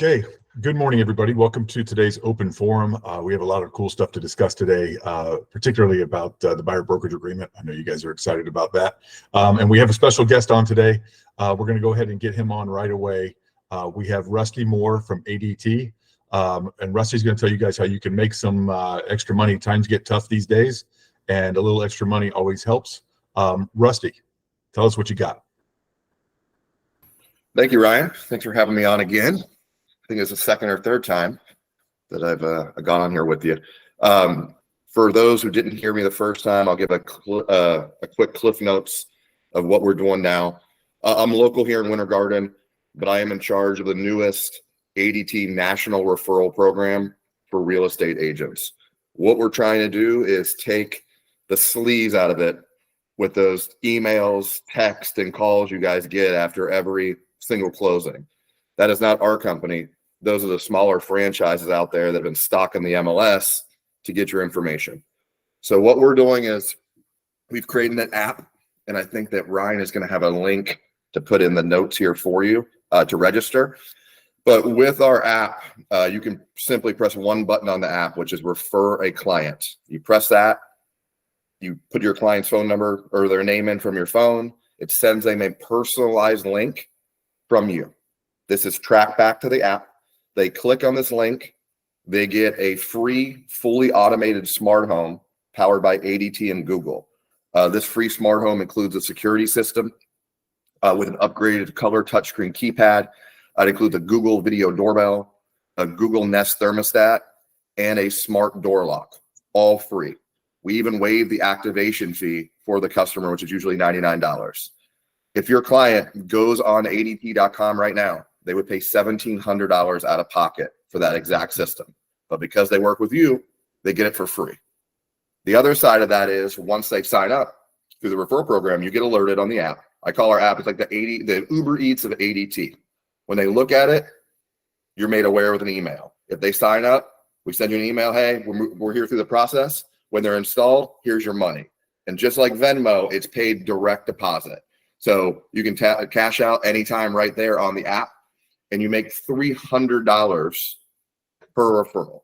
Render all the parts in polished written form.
Okay, good morning, everybody. Welcome to today's open forum. We have a lot of cool stuff to discuss today, particularly about the buyer brokerage agreement. I know you guys are excited about that. And we have a special guest on today. We're going to go ahead and get him on right away. We have Rusty Moore from ADT. And Rusty's going to tell you guys how you can make some extra money. Times get tough these days, and a little extra money always helps. Rusty, tell us what you got. Thank you, Ryan. Thanks for having me on again. I think it's the second or third time that I've gone on here with you. For those who didn't hear me the first time, I'll give a quick cliff notes of what we're doing now. I'm local here in Winter Garden, but I am in charge of the newest ADT National Referral Program for real estate agents. What we're trying to do is take the sleaze out of it with those emails, text, and calls you guys get after every single closing. That is not our company. Those are the smaller franchises out there that have been stocking the MLS to get your information. So what we're doing is we've created an app, and I think that Ryan is going to have a link to put in the notes here for you to register. But with our app, you can simply press one button on the app, which is refer a client. You press that, you put your client's phone number or their name in from your phone. It sends them a personalized link from you. This is tracked back to the app. They click on this link. They get a free, fully automated smart home powered by ADT and Google. This free smart home includes a security system with an upgraded color touchscreen keypad. It includes a Google video doorbell, a Google Nest thermostat, and a smart door lock, all free. We even waive the activation fee for the customer, which is usually $99. If your client goes on ADT.com right now, they would pay $1,700 out of pocket for that exact system. But because they work with you, they get it for free. The other side of that is once they sign up through the referral program, you get alerted on the app. I call our app, it's like the Uber Eats of ADT. When they look at it, you're made aware with an email. If they sign up, we send you an email, hey, we're here through the process. When they're installed, here's your money. And just like Venmo, it's paid direct deposit. So you can cash out anytime right there on the app, and you make $300 per referral.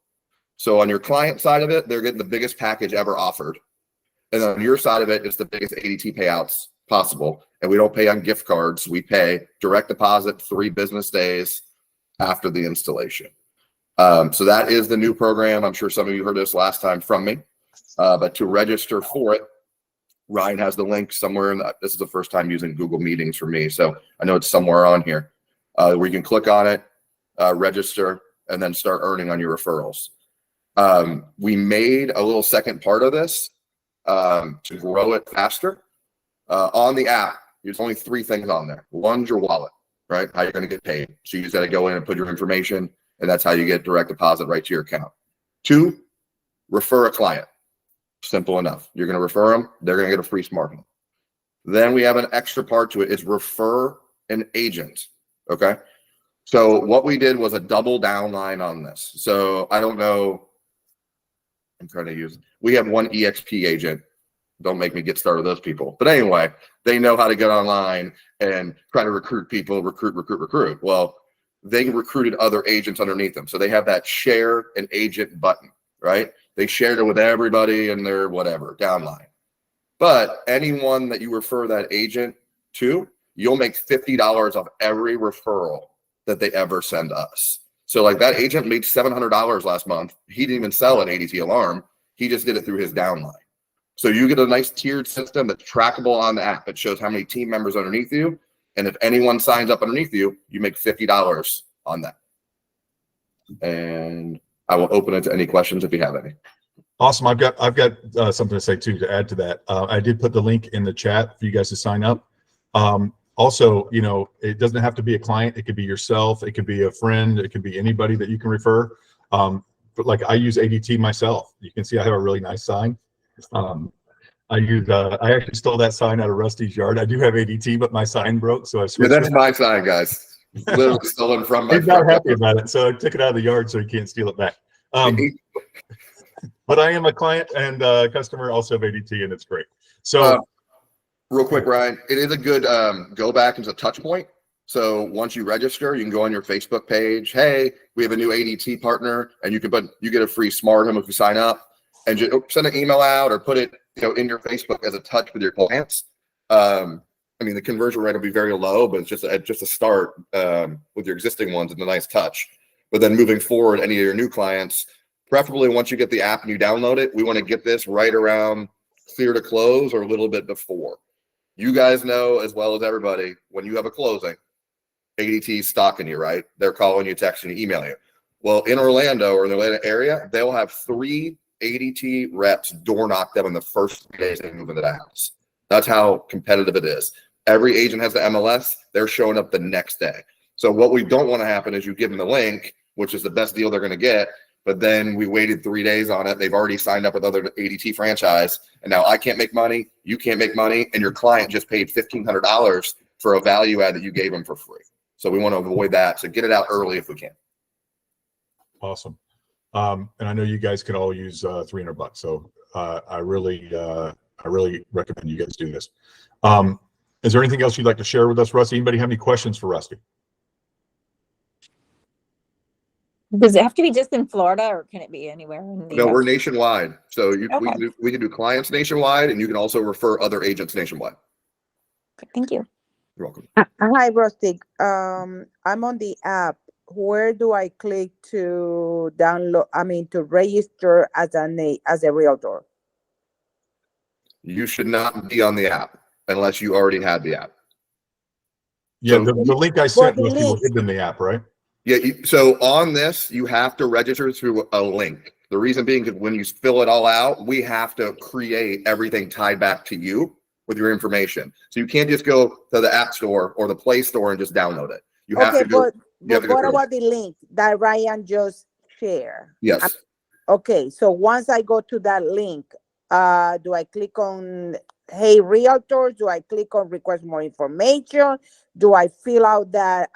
So on your client side of it, they're getting the biggest package ever offered. And on your side of it, it's the biggest ADT payouts possible. And we don't pay on gift cards. We pay direct deposit 3 business days after the installation. So that is the new program. I'm sure some of you heard this last time from me. But to register for it, Ryan has the link somewhere. This is the first time using Google Meetings for me. So I know it's somewhere on here where you can click on it, register, and then start earning on your referrals. We made a little second part of this to grow it faster. On the app, there's only 3 things on there. One's your wallet, right? How you're going to get paid. So you just got to go in and put your information, and that's how you get direct deposit right to your account. 2, refer a client. Simple enough. You're going to refer them. They're going to get a free smart home. Then we have an extra part to it is refer an agent. Okay. So what we did was a double down line on this. So I don't know. I'm trying to use, we have one EXP agent. Don't make me get started with those people. But anyway, they know how to get online and try to recruit people, recruit. Well, they recruited other agents underneath them. So they have that share an agent button, right? They shared it with everybody in their whatever downline. But anyone that you refer that agent to, you'll make $50 off every referral that they ever send us. So like that agent made $700 last month. He didn't even sell an ADT alarm. He just did it through his downline. So you get a nice tiered system that's trackable on the app. It shows how many team members underneath you. And if anyone signs up underneath you, you make $50 on that. And I will open it to any questions if you have any. Awesome. I've got something to say too to add to that. I did put the link in the chat for you guys to sign up. Also, you know, it doesn't have to be a client. It could be yourself. It could be a friend. It could be anybody that you can refer. But like I use ADT myself. You can see I have a really nice sign. I actually stole that sign out of Rusty's yard. I do have ADT, but my sign broke, so I switched. Yeah, that's my sign, guys. Literally stolen from my. He's not happy about it, so I took it out of the yard so he can't steal it back. But I am a client and customer also of ADT, and it's great. So real quick, Ryan, it is a good go back as a touch point. So once you register, you can go on your Facebook page. Hey, we have a new ADT partner, and you get a free smart home if you sign up, and just send an email out or put it in your Facebook as a touch with your clients. I mean, the conversion rate will be very low, but it's just a start with your existing ones and a nice touch. But then moving forward, any of your new clients, preferably once you get the app and you download it, we want to get this right around clear to close or a little bit before. You guys know as well as everybody, when you have a closing, ADT's stalking you, right? They're calling you, texting you, emailing you. Well, in Orlando or in the Atlanta area, they'll have 3 ADT reps door knock them in the first 3 days they move into the house. That's how competitive it is. Every agent has the MLS. They're showing up the next day. So what we don't want to happen is you give them the link, which is the best deal they're going to get, but then we waited 3 days on it. They've already signed up with other ADT franchise, and now I can't make money, you can't make money, and your client just paid $1,500 for a value add that you gave them for free. So we want to avoid that. So get it out early if we can. Awesome. And I know you guys can all use $300. So I really recommend you guys do this. Is there anything else you'd like to share with us, Rusty? Anybody have any questions for Rusty? Does it have to be just in Florida, or can it be anywhere in the No, US? we're nationwide. So Okay. we can do clients nationwide, and you can also refer other agents nationwide. Okay, thank you. You're welcome. Hi, Rustic. I'm on the app. Where do I click to to register as a realtor? You should not be on the app unless you already had the app. Yeah, So- the link I sent the Rusty will link. hit in the app, right? Yeah. So on this, you have to register through a link. The reason being, because when you fill it all out, we have to create everything tied back to you with your information. So you can't just go to the App Store or the Play Store and just download it. You have Okay, to go. but have to go what through. about the link that Ryan just shared? Yes. Okay, so once I go to that link, do I click on Hey Realtors? Do I click on Request More Information? Do I fill out that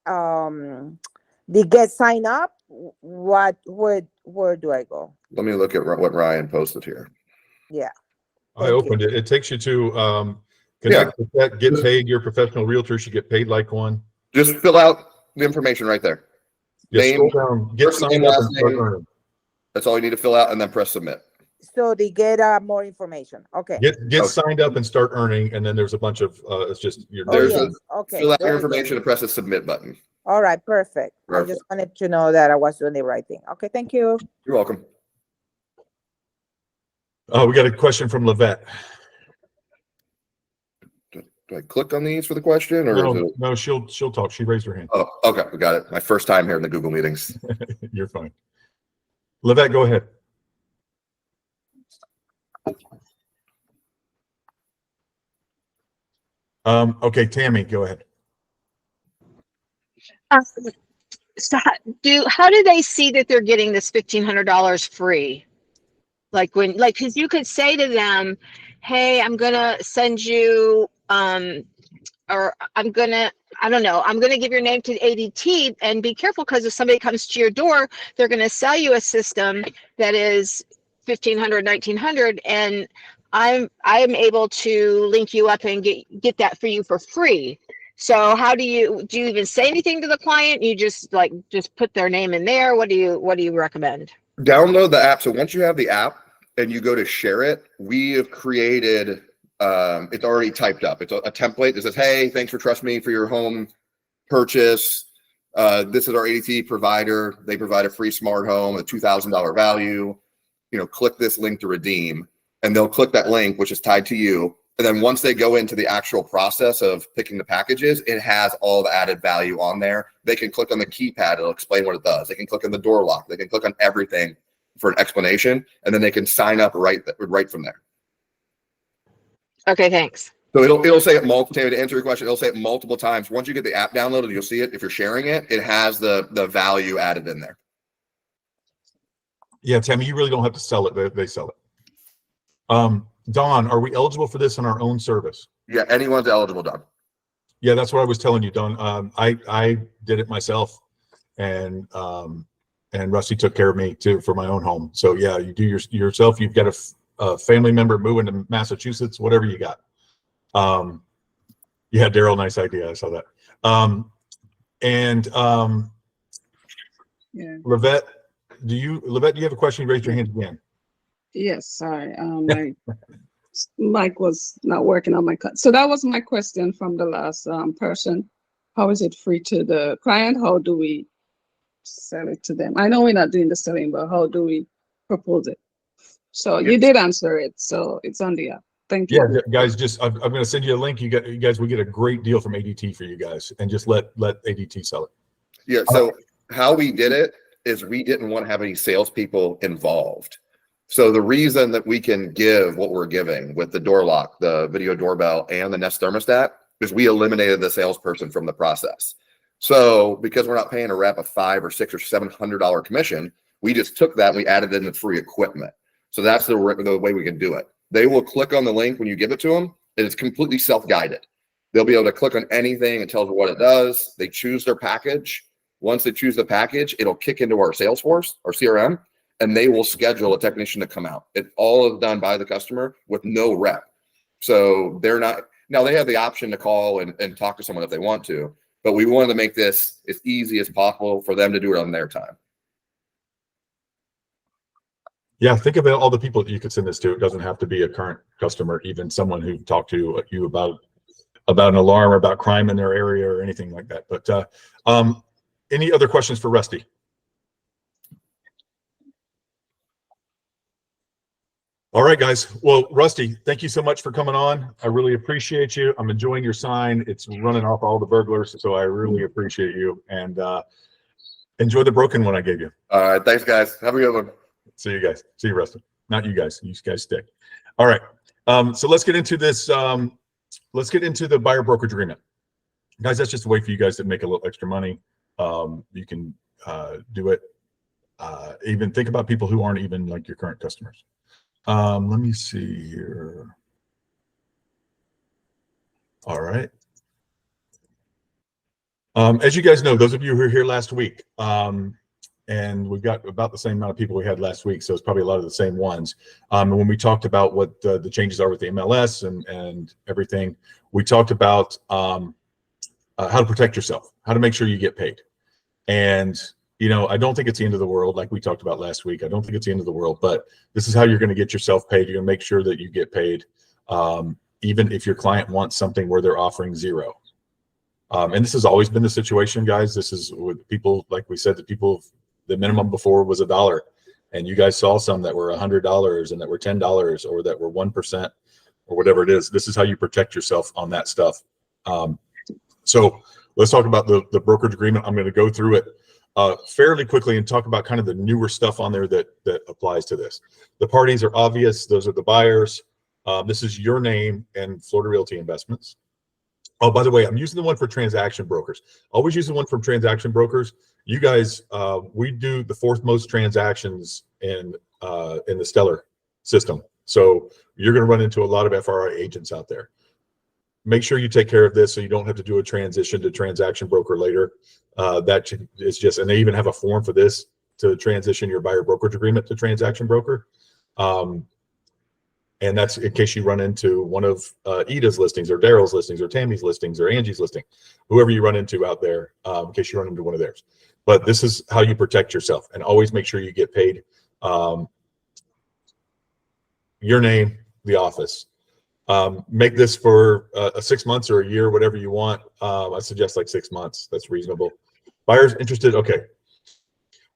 the Get Sign Up? Where do I go? Let me look at what Ryan posted here. Yeah. I Thank you. opened it. It takes you to connect with that, get paid. Your professional realtor should get paid like one. Just fill out the information right there. Yeah, Name, scroll down, get first signed name, up last and start name. earning. That's all you need to fill out, and then press submit. So they get more information. Okay. Get Okay. signed up and start earning, and then there's a bunch of it's just your Oh, There's yes. a- Okay. Fill out your very good. information and press the submit button. All right, perfect. I Perfect. just wanted to know that I was doing the right thing. Okay, thank you. You're welcome. Oh, we got a question from Levette. Do I click on these for the question, or is No, it? no, she'll talk. She raised her hand. Oh, okay, we got it. My first time here in the Google meetings. You're fine. Levette, go ahead. Okay, Tammy, go ahead. So how do they see that they're getting this $1,500 free? Because you could say to them, hey, I'm gonna send you or I'm gonna give your name to ADT, and be careful, because if somebody comes to your door, they're gonna sell you a system that is $1,500, $1,900, and I'm able to link you up and get that for you for free. So how do you even say anything to the client? You just put their name in there? What do you recommend? Download the app. So once you have the app and you go to share it, we have created, it's already typed up. It's a template that says, hey, thanks for trusting me for your home purchase. This is our ADT provider. They provide a free smart home, a $2,000 value. Click this link to redeem, and they'll click that link, which is tied to you. And then once they go into the actual process of picking the packages, it has all the added value on there. They can click on the keypad. It'll explain what it does. They can click on the door lock. They can click on everything for an explanation, and then they can sign up right from there. Okay, thanks. So it'll say it to answer your question, it'll say it multiple times. Once you get the app downloaded, you'll see it. If you're sharing it, it has the value added in there. Yeah, Tammy, you really don't have to sell it. They sell it. Don, are we eligible for this on our own service? Yeah, anyone's eligible, Don. Yeah, that's what I was telling you, Don. I did it myself, and Rusty took care of me too for my own home. So yeah, you do yourself. You've got a family member moving to Massachusetts, whatever you got. Yeah, Daryl, nice idea. I saw that. Yeah. Levette, do you have a question? Raise your hand again. Yes, sorry. My mic was not working on my cut. So that was my question from the last person. How is it free to the client? How do we sell it to them? I know we're not doing the selling, but how do we propose it? So you did answer it. So it's on the app. Thank you. Yeah, guys, I'm going to send you a link. You guys will get a great deal from ADT for you guys, and just let ADT sell it. Yeah. So how we did it is we didn't want to have any salespeople involved. So the reason that we can give what we're giving with the door lock, the video doorbell, and the Nest thermostat is we eliminated the salesperson from the process. So because we're not paying a rep a $500 or $600 or $700 commission, we just took that and we added in the free equipment. So that's the way we can do it. They will click on the link when you give it to them, and it's completely self-guided. They'll be able to click on anything and tells them what it does. They choose their package. Once they choose the package, it'll kick into our Salesforce, our CRM, and they will schedule a technician to come out. It all is done by the customer with no rep. So they're not, now they have the option to call and talk to someone if they want to, but we wanted to make this as easy as possible for them to do it on their time. Yeah, think about all the people that you could send this to. It doesn't have to be a current customer, even someone who talked to you about an alarm or about crime in their area or anything like that. But any other questions for Rusty? All right, guys. Well, Rusty, thank you so much for coming on. I really appreciate you. I'm enjoying your sign. It's running off all the burglars, so I really appreciate you. And enjoy the broken one I gave you. All right. Thanks, guys. Have a good one. See you guys. See you, Rusty. Not you guys. You guys stay. All right. So let's get into this. Let's get into the buyer brokerage agreement. Guys, that's just a way for you guys to make a little extra money. You can do it. Even think about people who aren't even like your current customers. Let me see here. All right. As you guys know, those of you who were here last week, and we've got about the same amount of people we had last week, so it's probably a lot of the same ones. And when we talked about what the changes are with the MLS and everything, we talked about how to protect yourself, how to make sure you get paid. And you know, I don't think it's the end of the world, like we talked about last week. I don't think it's the end of the world, but this is how you're going to get yourself paid. You're going to make sure that you get paid, even if your client wants something where they're offering zero. And this has always been the situation, guys. This is with people, like we said, the minimum before was $1, and you guys saw some that were $100 and that were $10 or that were 1% or whatever it is. This is how you protect yourself on that stuff. So let's talk about the brokerage agreement. I'm going to go through it fairly quickly and talk about kind of the newer stuff on there that applies to this. The parties are obvious. Those are the buyers. This is your name and Florida Realty Investments. Oh, by the way, I'm using the one for transaction brokers. Always use the one from transaction brokers. You guys, we do the fourth most transactions in the Stellar system. So you're going to run into a lot of FRI agents out there. Make sure you take care of this so you don't have to do a transition to transaction broker later. That is just, and they even have a form for this to transition your buyer brokerage agreement to transaction broker. And that's in case you run into one of Ida's listings or Daryl's listings or Tammy's listings or Angie's listing, whoever you run into out there, in case you run into one of theirs. But this is how you protect yourself, and always make sure you get paid. Your name, the office. Make this for 6 months or a year, whatever you want. I suggest like 6 months. That's reasonable. Buyers interested. Okay.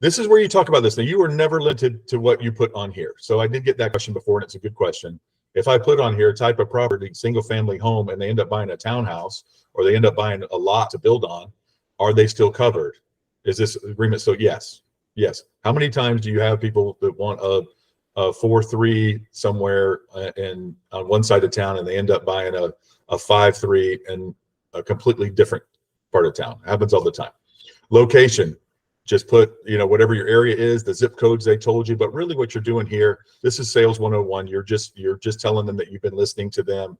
This is where you talk about this. Now, you are never limited to what you put on here. So I did get that question before, and it's a good question. If I put on here type of property, single family home, and they end up buying a townhouse or they end up buying a lot to build on, are they still covered? Is this agreement? So yes. Yes. How many times do you have people that want a 4-3 somewhere on one side of town, and they end up buying a 5-3 in a completely different part of town? Happens all the time. Location. Just put, you know, whatever your area is, the zip codes they told you. But really what you're doing here, this is sales 101. You're just telling them that you've been listening to them.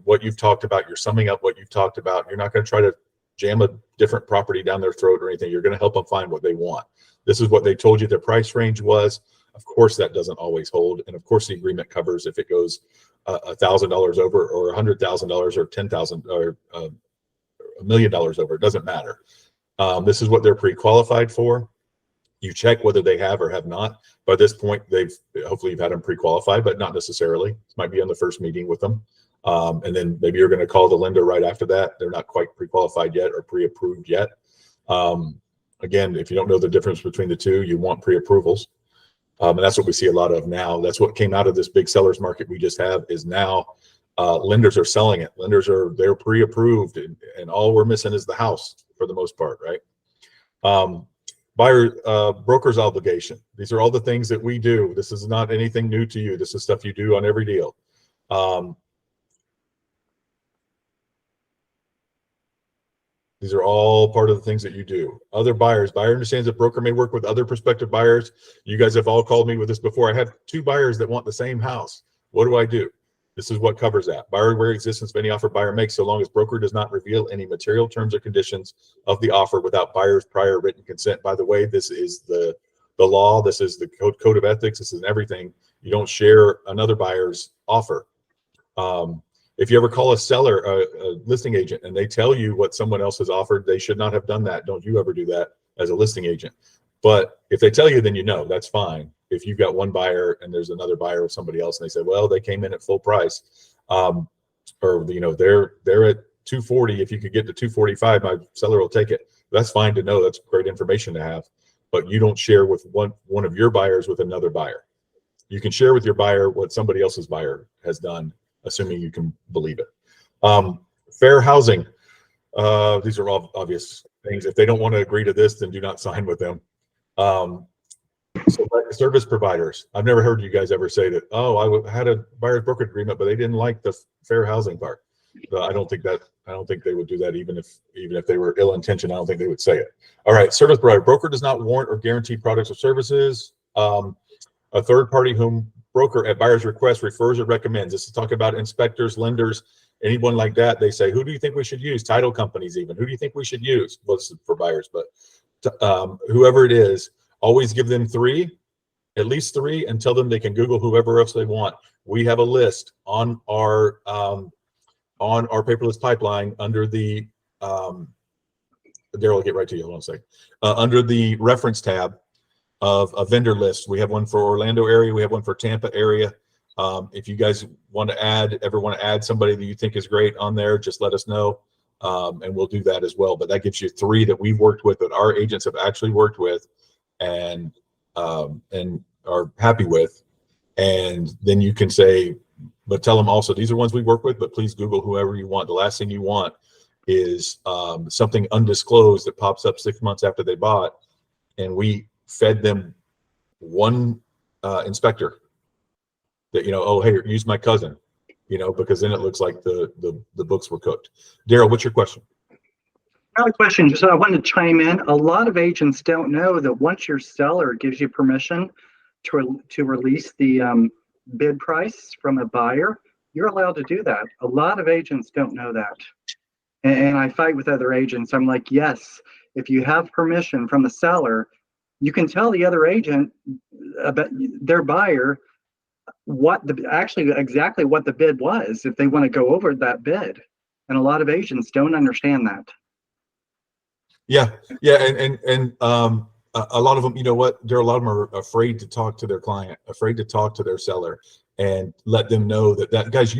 What you've talked about, you're summing up what you've talked about. You're not going to try to jam a different property down their throat or anything. You're going to help them find what they want. This is what they told you their price range was. Of course, that doesn't always hold. And of course, the agreement covers if it goes $1,000 over or $100,000 or $10,000 or $1 million over. It doesn't matter. This is what they're pre-qualified for. You check whether they have or have not. By this point, hopefully you've had them pre-qualified, but not necessarily. It might be on the first meeting with them. And then maybe you're going to call the lender right after that. They're not quite pre-qualified yet or pre-approved yet. Again, if you don't know the difference between the two, you want pre-approvals. And that's what we see a lot of now. That's what came out of this big sellers market we just have is now lenders are selling it. They're pre-approved and all we're missing is the house for the most part, right? Broker's obligation. These are all the things that we do. This is not anything new to you. This is stuff you do on every deal. These are all part of the things that you do. Other buyers. Buyer understands that broker may work with other prospective buyers. You guys have all called me with this before. I have 2 buyers that want the same house. What do I do? This is what covers that. Buyer where existence of any offer buyer makes, so long as broker does not reveal any material terms or conditions of the offer without buyer's prior written consent. By the way, this is the law. This is the code of ethics. This is everything. You don't share another buyer's offer. If you ever call a seller, a listing agent, and they tell you what someone else has offered, they should not have done that. Don't you ever do that as a listing agent. But if they tell you, then you know, that's fine. If you've got one buyer and there's another buyer with somebody else and they say, well, they came in at full price, or they're at 240. If you could get to 245, my seller will take it. That's fine to know. That's great information to have. But you don't share with one of your buyers with another buyer. You can share with your buyer what somebody else's buyer has done, assuming you can believe it. Fair housing. These are all obvious things. If they don't want to agree to this, then do not sign with them. So service providers. I've never heard you guys ever say that, oh, I had a buyer's brokerage agreement, but they didn't like the fair housing part. I don't think they would do that even if they were ill-intentioned. I don't think they would say it. All right, service provider. Broker does not warrant or guarantee products or services. A third party whom broker at buyer's request refers or recommends. This is talking about inspectors, lenders, anyone like that. They say, who do you think we should use? Title companies even. Who do you think we should use? Well, this is for buyers, but whoever it is, always give them at least three, and tell them they can Google whoever else they want. We have a list on our paperless pipeline under the, Daryl will get right to you, hold on a second. Under the reference tab of a vendor list. We have one for Orlando area. We have one for Tampa area. If you guys want to add somebody that you think is great on there, just let us know. And we'll do that as well. But that gives you 3 that we've worked with, that our agents have actually worked with and are happy with. And then you can say, but tell them also, these are ones we work with, but please Google whoever you want. The last thing you want is something undisclosed that pops up 6 months after they bought, and we fed them one inspector that, oh, hey, use my cousin, because then it looks like the books were cooked. Daryl, what's your question? Another question, just I wanted to chime in. A lot of agents don't know that once your seller gives you permission to release the bid price from a buyer, you're allowed to do that. A lot of agents don't know that. And I fight with other agents. I'm like, yes, if you have permission from the seller, you can tell the other agent about their buyer exactly what the bid was if they want to go over that bid. And a lot of agents don't understand that. Yeah, and a lot of them, a lot of them are afraid to talk to their client, afraid to talk to their seller, and let them know that guys,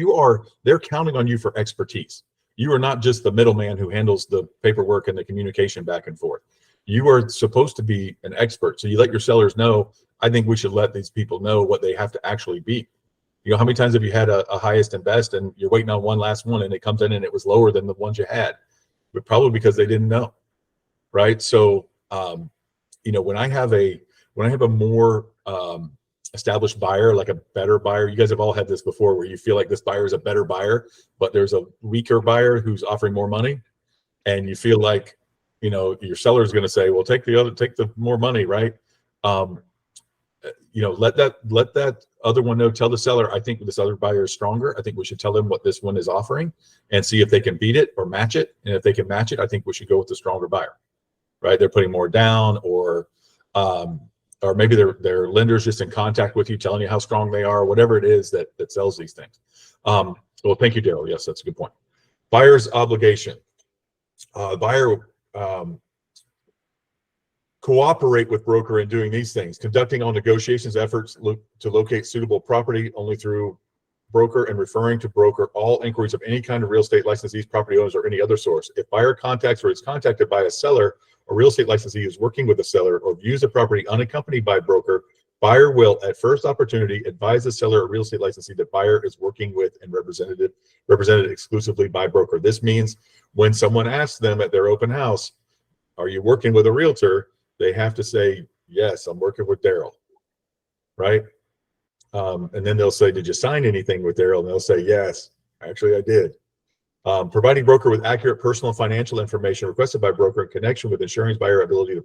they're counting on you for expertise. You are not just the middleman who handles the paperwork and the communication back and forth. You are supposed to be an expert. So you let your sellers know, I think we should let these people know what they have to actually be. How many times have you had a highest and best and you're waiting on one last one and it comes in and it was lower than the ones you had? But probably because they didn't know. Right. So, when I have a more established buyer, like a better buyer, you guys have all had this before where you feel like this buyer is a better buyer, but there's a weaker buyer who's offering more money. And you feel like, your seller is going to say, well, take the more money. Right. Let that other one know, tell the seller, I think this other buyer is stronger. I think we should tell them what this one is offering and see if they can beat it or match it. And if they can match it, I think we should go with the stronger buyer. Right, they're putting more down, or maybe their lender's just in contact with you, telling you how strong they are, whatever it is that sells these things. Well, thank you, Daryl. Yes, that's a good point. Buyer's obligation. buyer cooperate with broker in doing these things, conducting all negotiations efforts to locate suitable property only through broker, and referring to broker all inquiries of any kind of real estate licensees, property owners, or any other source. If buyer contacts or is contacted by a seller or real estate licensee who's working with a seller, or views a property unaccompanied by broker, buyer will at first opportunity advise the seller or real estate licensee that buyer is working with and represented exclusively by broker. This means when someone asks them at their open house, are you working with a realtor? They have to say, yes, I'm working with Daryl, right? And then they'll say, did you sign anything with Daryl? And they'll say, yes, actually I did. Providing broker with accurate personal and financial information requested by broker in connection with ensuring buyer ability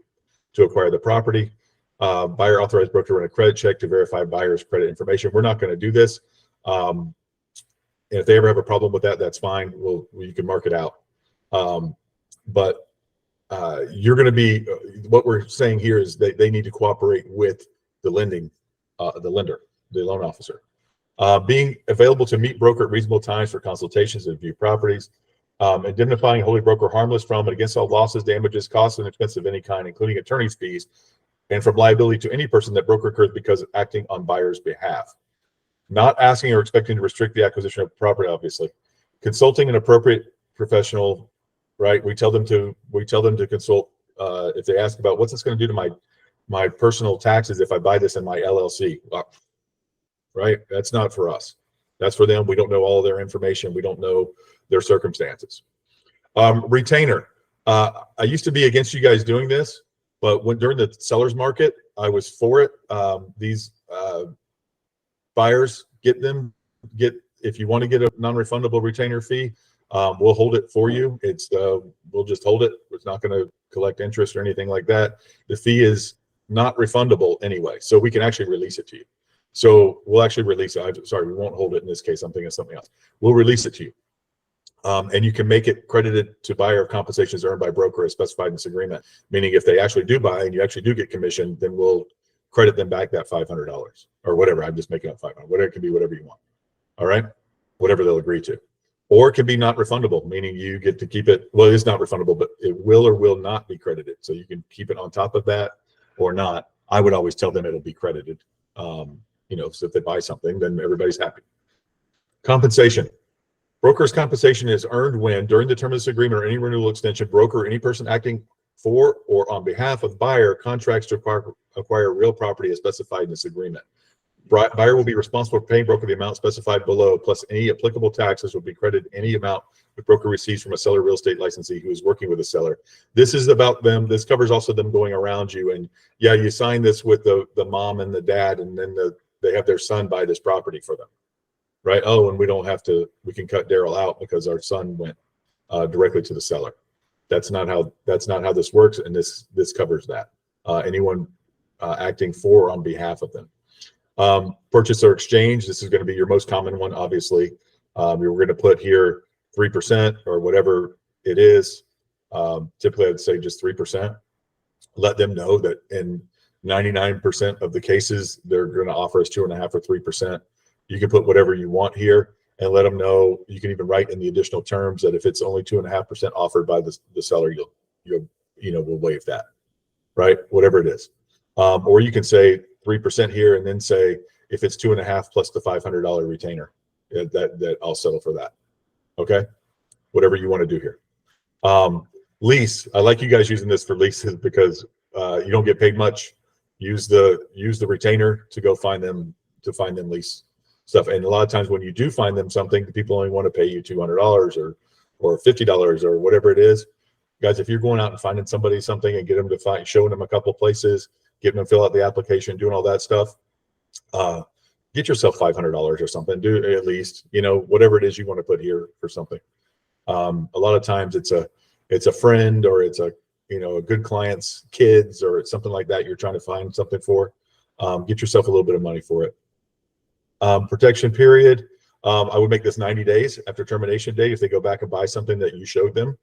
to acquire the property. Buyer authorized broker to run a credit check to verify buyer's credit information. We're not going to do this. And if they ever have a problem with that, that's fine. You can mark it out. But you're going to be, what we're saying here is they need to cooperate with the lender, the loan officer. Being available to meet broker at reasonable times for consultations and view properties. Indemnifying holding broker harmless from and against all losses, damages, costs, and expenses of any kind, including attorney's fees, and from liability to any person that broker incurs because of acting on buyer's behalf. Not asking or expecting to restrict the acquisition of property, obviously. Consulting an appropriate professional, right? We tell them to consult if they ask about what's this going to do to my personal taxes if I buy this in my LLC. Right? That's not for us. That's for them. We don't know all their information. We don't know their circumstances. Retainer. I used to be against you guys doing this, but during the seller's market, I was for it. These buyers, if you want to get a non-refundable retainer fee, we'll hold it for you. We'll just hold it. It's not going to collect interest or anything like that. The fee is not refundable anyway, so we can actually release it to you. So we'll actually release it. Sorry, we won't hold it in this case. I'm thinking of something else. We'll release it to you. And you can make it credited to buyer of compensations earned by broker as specified in this agreement. Meaning if they actually do buy and you actually do get commission, then we'll credit them back that $500 or whatever. I'm just making up $500. Whatever, it can be whatever you want. All right. Whatever they'll agree to. Or it can be not refundable, meaning you get to keep it. Well, it's not refundable, but it will or will not be credited. So you can keep it on top of that or not. I would always tell them it'll be credited. So if they buy something, then everybody's happy. Compensation. Broker's compensation is earned when, during the term of this agreement or any renewal extension, broker or any person acting for or on behalf of buyer contracts to acquire real property as specified in this agreement. Buyer will be responsible for paying broker the amount specified below, plus any applicable taxes will be credited any amount the broker receives from a seller real estate licensee who is working with a seller. This is about them. This covers also them going around you. And yeah, you sign this with the mom and the dad, and then they have their son buy this property for them, right? Oh, and we can cut Daryl out because our son went directly to the seller. That's not how this works, and this covers that. Anyone acting for or on behalf of them. Purchase or exchange. This is going to be your most common one, obviously. You're going to put here 3% or whatever it is. Typically, I'd say just 3%. Let them know that in 99% of the cases, they're going to offer us 2.5 or 3%. You can put whatever you want here and let them know. You can even write in the additional terms that if it's only 2.5% offered by the seller, we'll waive that, right? Whatever it is. Or you can say 3% here and then say if it's 2.5 plus the $500 retainer, that I'll settle for that. Okay, whatever you want to do here. Lease. I like you guys using this for leases because you don't get paid much. Use the retainer to go find them lease stuff. And a lot of times when you do find them something, people only want to pay you $200 or $50 or whatever it is. Guys, if you're going out and finding somebody something and get them to showing them a couple places, getting them to fill out the application, doing all that stuff, get yourself $500 or something. Do at least, whatever it is you want to put here for something. A lot of times it's a friend or it's a good client's kids or it's something like that you're trying to find something for. Get yourself a little bit of money for it. Protection period. I would make this 90 days after termination date if they go back and buy something that you showed them.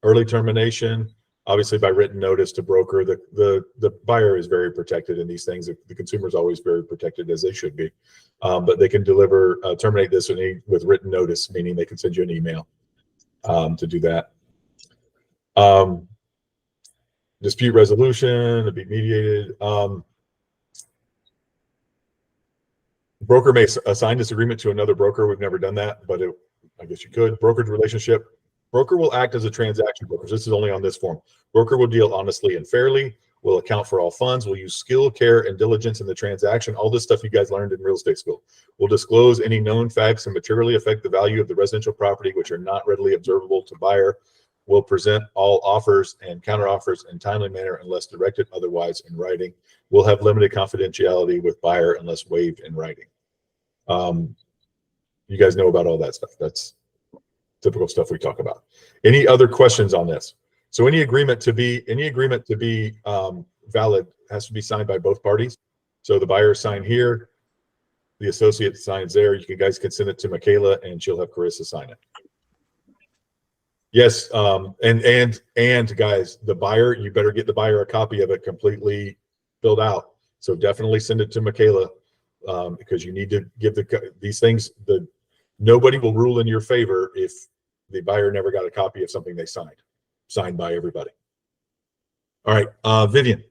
Early termination, obviously by written notice to broker. The buyer is very protected in these things. The consumer is always very protected, as they should be. But they can terminate this with written notice, meaning they can send you an email. to do that. Dispute resolution to be mediated. Broker may assign this agreement to another broker. We've never done that, but I guess you could. Brokerage relationship. Broker will act as a transaction broker. This is only on this form. Broker will deal honestly and fairly, will account for all funds, will use skill, care, and diligence in the transaction. All this stuff you guys learned in real estate school. Will disclose any known facts and materially affect the value of the residential property which are not readily observable to buyer. Will present all offers and counteroffers in timely manner unless directed otherwise in writing. Will have limited confidentiality with buyer unless waived in writing. You guys know about all that stuff. That's typical stuff we talk about. Any other questions on this? So any agreement to be valid has to be signed by both parties. So the buyer sign here, the associate signs there. You guys can send it to Michaela and she'll have Carissa sign it. Yes, and guys, the buyer, you better get the buyer a copy of it completely filled out. So definitely send it to Michaela because you need to give these things. Nobody will rule in your favor if the buyer never got a copy of something they signed by everybody. All right, Vivian.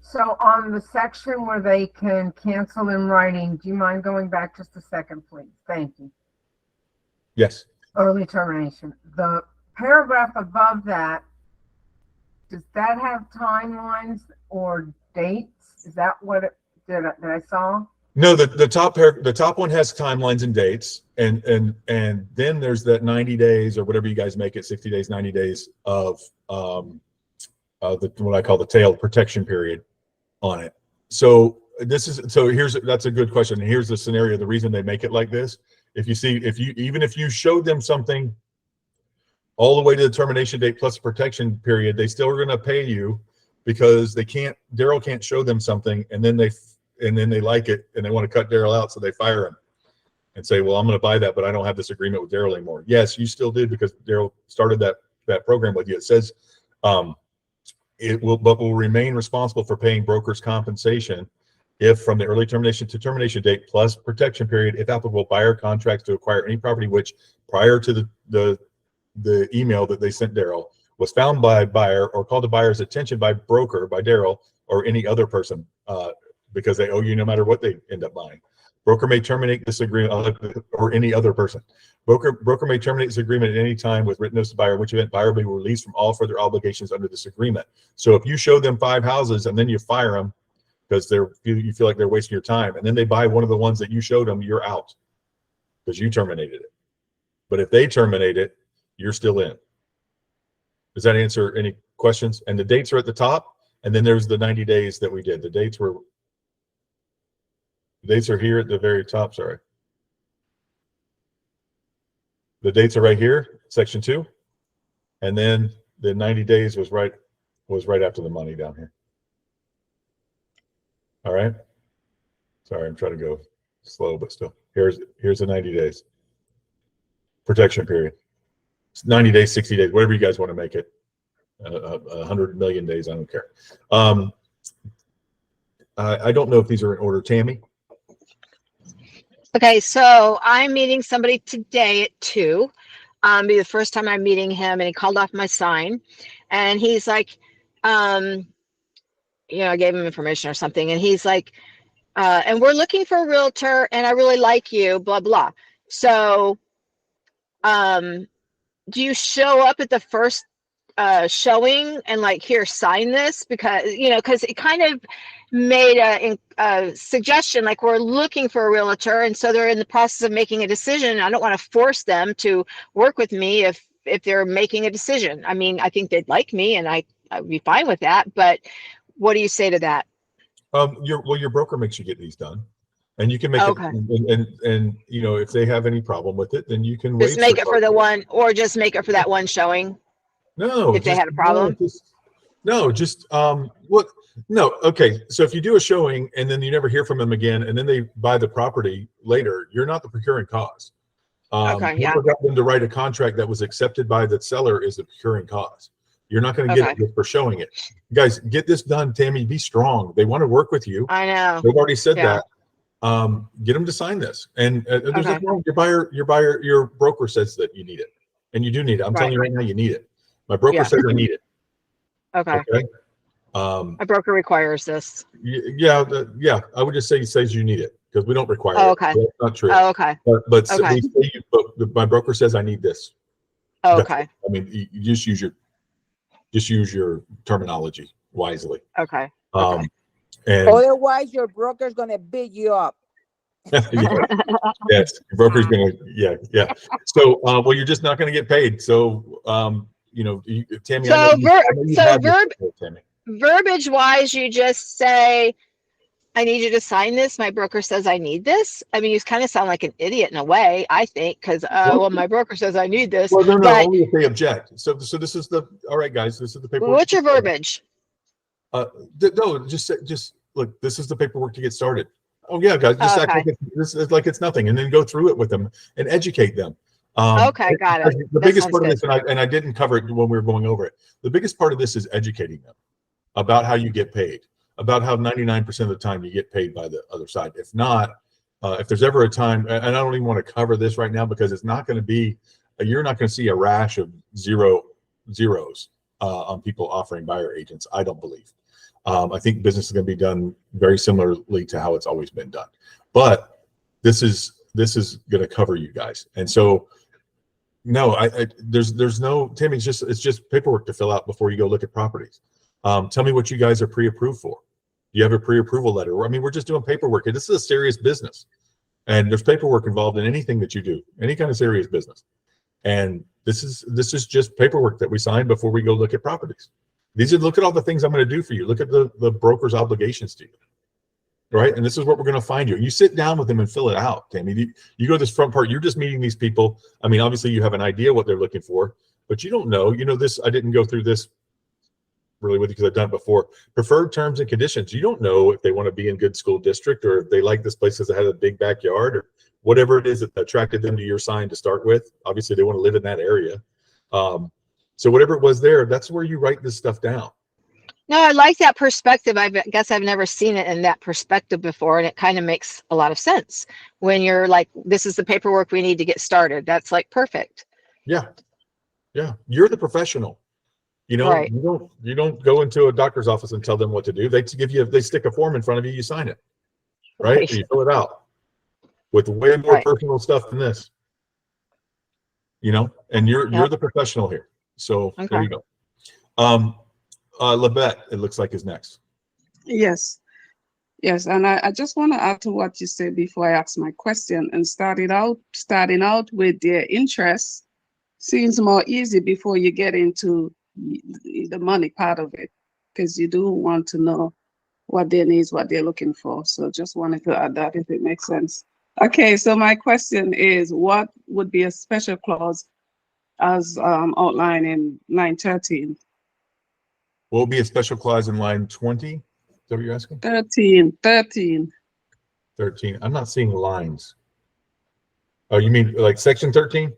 So on the section where they can cancel in writing, do you mind going back just a second, please? Thank you. Yes. Early termination. The paragraph above that, does that have timelines or dates? Is that what that I saw? No, the top one has timelines and dates, and then there's that 90 days or whatever you guys make it, 60 days, 90 days of what I call the tail protection period on it. So that's a good question. And here's the scenario. The reason they make it like this, even if you showed them something all the way to the termination date plus protection period, they still are going to pay you because Daryl can't show them something and then they like it and they want to cut Daryl out, so they fire him and say, well, I'm going to buy that, but I don't have this agreement with Daryl anymore. Yes, you still did because Daryl started that program with you. It says will remain responsible for paying broker's compensation if from the early termination to termination date plus protection period, if applicable, buyer contracts to acquire any property which prior to the email that they sent Daryl was found by buyer or called to buyer's attention by broker, by Daryl or any other person because they owe you no matter what they end up buying. Broker may terminate this agreement or any other person. Broker may terminate this agreement at any time with written notice to buyer, which event buyer will be released from all further obligations under this agreement. So if you show them 5 houses and then you fire them because you feel like they're wasting your time, and then they buy one of the ones that you showed them, you're out because you terminated it. But if they terminate it, you're still in. Does that answer any questions? And the dates are at the top, and then there's the 90 days that we did. The dates are here at the very top, sorry. The dates are right here, section 2. And then the 90 days was right after the money down here. All right. Sorry, I'm trying to go slow, but still. Here's the 90 days. Protection period. It's 90 days, 60 days, whatever you guys want to make it. 100 million days, I don't care. I don't know if these are in order. Tammy? Okay, so I'm meeting somebody today at 2. Be the first time I'm meeting him, and he called off my sign, and he's like, I gave him information or something, and he's like, and we're looking for a realtor, and I really like you, blah blah. So, do you show up at the first showing and like, here, sign this? Because it kind of made a suggestion like we're looking for a realtor, and so they're in the process of making a decision. I don't want to force them to work with me if they're making a decision. I mean, I think they'd like me, and I'd be fine with that. But what do you say to that? Your broker makes you get these done, and you can make it. And if they have any problem with it, then you can just make it for the one, or just make it for that one showing. No, if they had a problem. No, okay. So if you do a showing and then you never hear from them again, and then they buy the property later, you're not the procuring cause. Whoever got them to write a contract that was accepted by the seller is the procuring cause. You're not going to get it for showing it. Guys, get this done, Tammy. Be strong. They want to work with you. I know. They've already said that. get them to sign this. And there's Okay. nothing wrong. Your broker says that you need it, and you do need it. I'm telling you right now, you need it. My broker Yeah. says I need it. Okay. Okay. My broker requires this. Yeah, I would just say he says you need it because we don't require Oh, it. okay. So that's not true. Oh, okay. But Okay. but my broker says I need this. Oh, That's okay. it. I mean, you just use your terminology wisely. Okay. And Otherwise, your broker's gonna beat you up. yeah, yes, your broker's gonna yeah. So well, you're just not gonna get paid. So Tammy. So I know you have this before, Tammy. verbiage wise, you just say, I need you to sign this. My broker says I need this. I mean, you kind of sound like an idiot in a way, I think, because well, my broker says I need this. Well, no, but only if they object. So this is all right, guys. This is the paperwork. what's your verbiage? No, just look. This is the paperwork to get started. Oh yeah, guys, just act like it's nothing, and then go through it with them and educate them. Okay, got it. The That biggest sounds part of good. this, and I didn't cover it when we were going over it. The biggest part of this is educating them about how you get paid, about how 99% of the time you get paid by the other side. If not, if there's ever a time, and I don't even want to cover this right now because it's not going to be, you're not going to see a rash of zeros on people offering buyer agents. I don't believe. I think business is going to be done very similarly to how it's always been done. But this is going to cover you guys, and so. No, there's no, Tammy, it's just paperwork to fill out before you go look at properties. Tell me what you guys are pre-approved for. Do you have a pre-approval letter? I mean, we're just doing paperwork. This is a serious business. And there's paperwork involved in anything that you do, any kind of serious business. And this is just paperwork that we sign before we go look at properties. Look at all the things I'm going to do for you. Look at the broker's obligations to you. Right. And this is what we're going to find you. You sit down with them and fill it out, Tammy. You go to this front part, you're just meeting these people. I mean, obviously you have an idea what they're looking for, but you don't know, this, I didn't go through this really with you because I've done it before. Preferred terms and conditions. You don't know if they want to be in good school district or if they like this place because it has a big backyard or whatever it is that attracted them to your sign to start with. Obviously they want to live in that area. So whatever it was there, that's where you write this stuff down. No, I like that perspective. I guess I've never seen it in that perspective before. And it kind of makes a lot of sense when you're like, this is the paperwork we need to get started. That's like perfect. Yeah. Yeah. You're the professional. Right. You don't go into a doctor's office and tell them what to do. They stick a form in front of you, you sign it. Right? You fill it out with way more personal stuff than this. And you're the professional here. So there you go. Labette, it looks like, is next. Yes. And I just want to add to what you said before I ask my question. And starting out with their interest seems more easy before you get into the money part of it, because you do want to know what their needs, what they're looking for. So just wanted to add that, if it makes sense. Okay, so my question is, what would be a special clause as outlined in line 13? What will be a special clause in line 20? Is that what you're asking? 13. 13. I'm not seeing lines. Oh, you mean like section 13?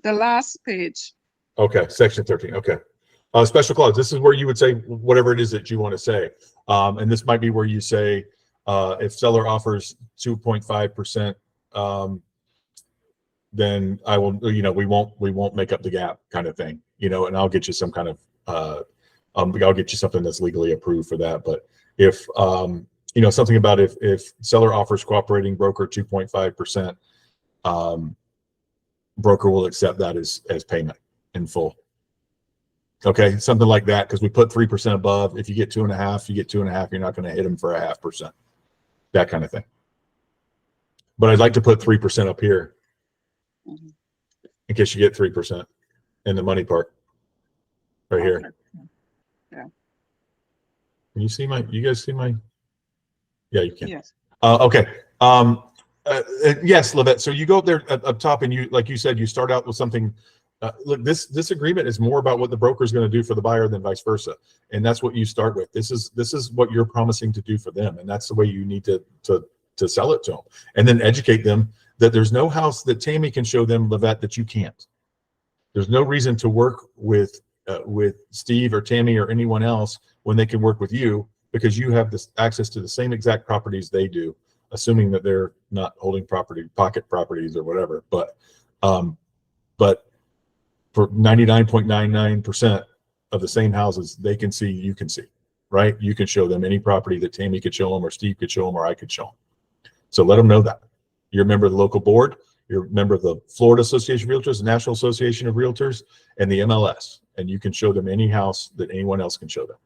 The last page. Okay, section 13. Okay. Special clause. This is where you would say whatever it is that you want to say. And this might be where you say, if seller offers 2.5%, then I will, we won't make up the gap kind of thing, and I'll get you some kind of, I'll get you something that's legally approved for that. But if, something about if seller offers cooperating broker 2.5%, broker will accept that as payment in full. Okay. Something like that. Cause we put 3% above. If you get 2.5, you get 2.5, you're not going to hit them for 0.5%, that kind of thing. But I'd like to put 3% up here in case you get 3% in the money part right here. Yeah. Can you guys see my, yeah, you can. Yes. Okay. Yes, Livette. So you go up there up top and you, like you said, you start out with something. Look, this agreement is more about what the broker is going to do for the buyer than vice versa. And that's what you start with. This is what you're promising to do for them. And that's the way you need to sell it to them, and then educate them that there's no house that Tammy can show them, Livette, that you can't. There's no reason to work with Steve or Tammy or anyone else when they can work with you because you have this access to the same exact properties they do, assuming that they're not holding pocket properties or whatever. But for 99.99% of the same houses, they can see, you can see, right? You can show them any property that Tammy could show them, or Steve could show them, or I could show them. So let them know that. You're a member of the local board, you're a member of the Florida Association of Realtors, the National Association of Realtors, and the MLS, and you can show them any house that anyone else can show them.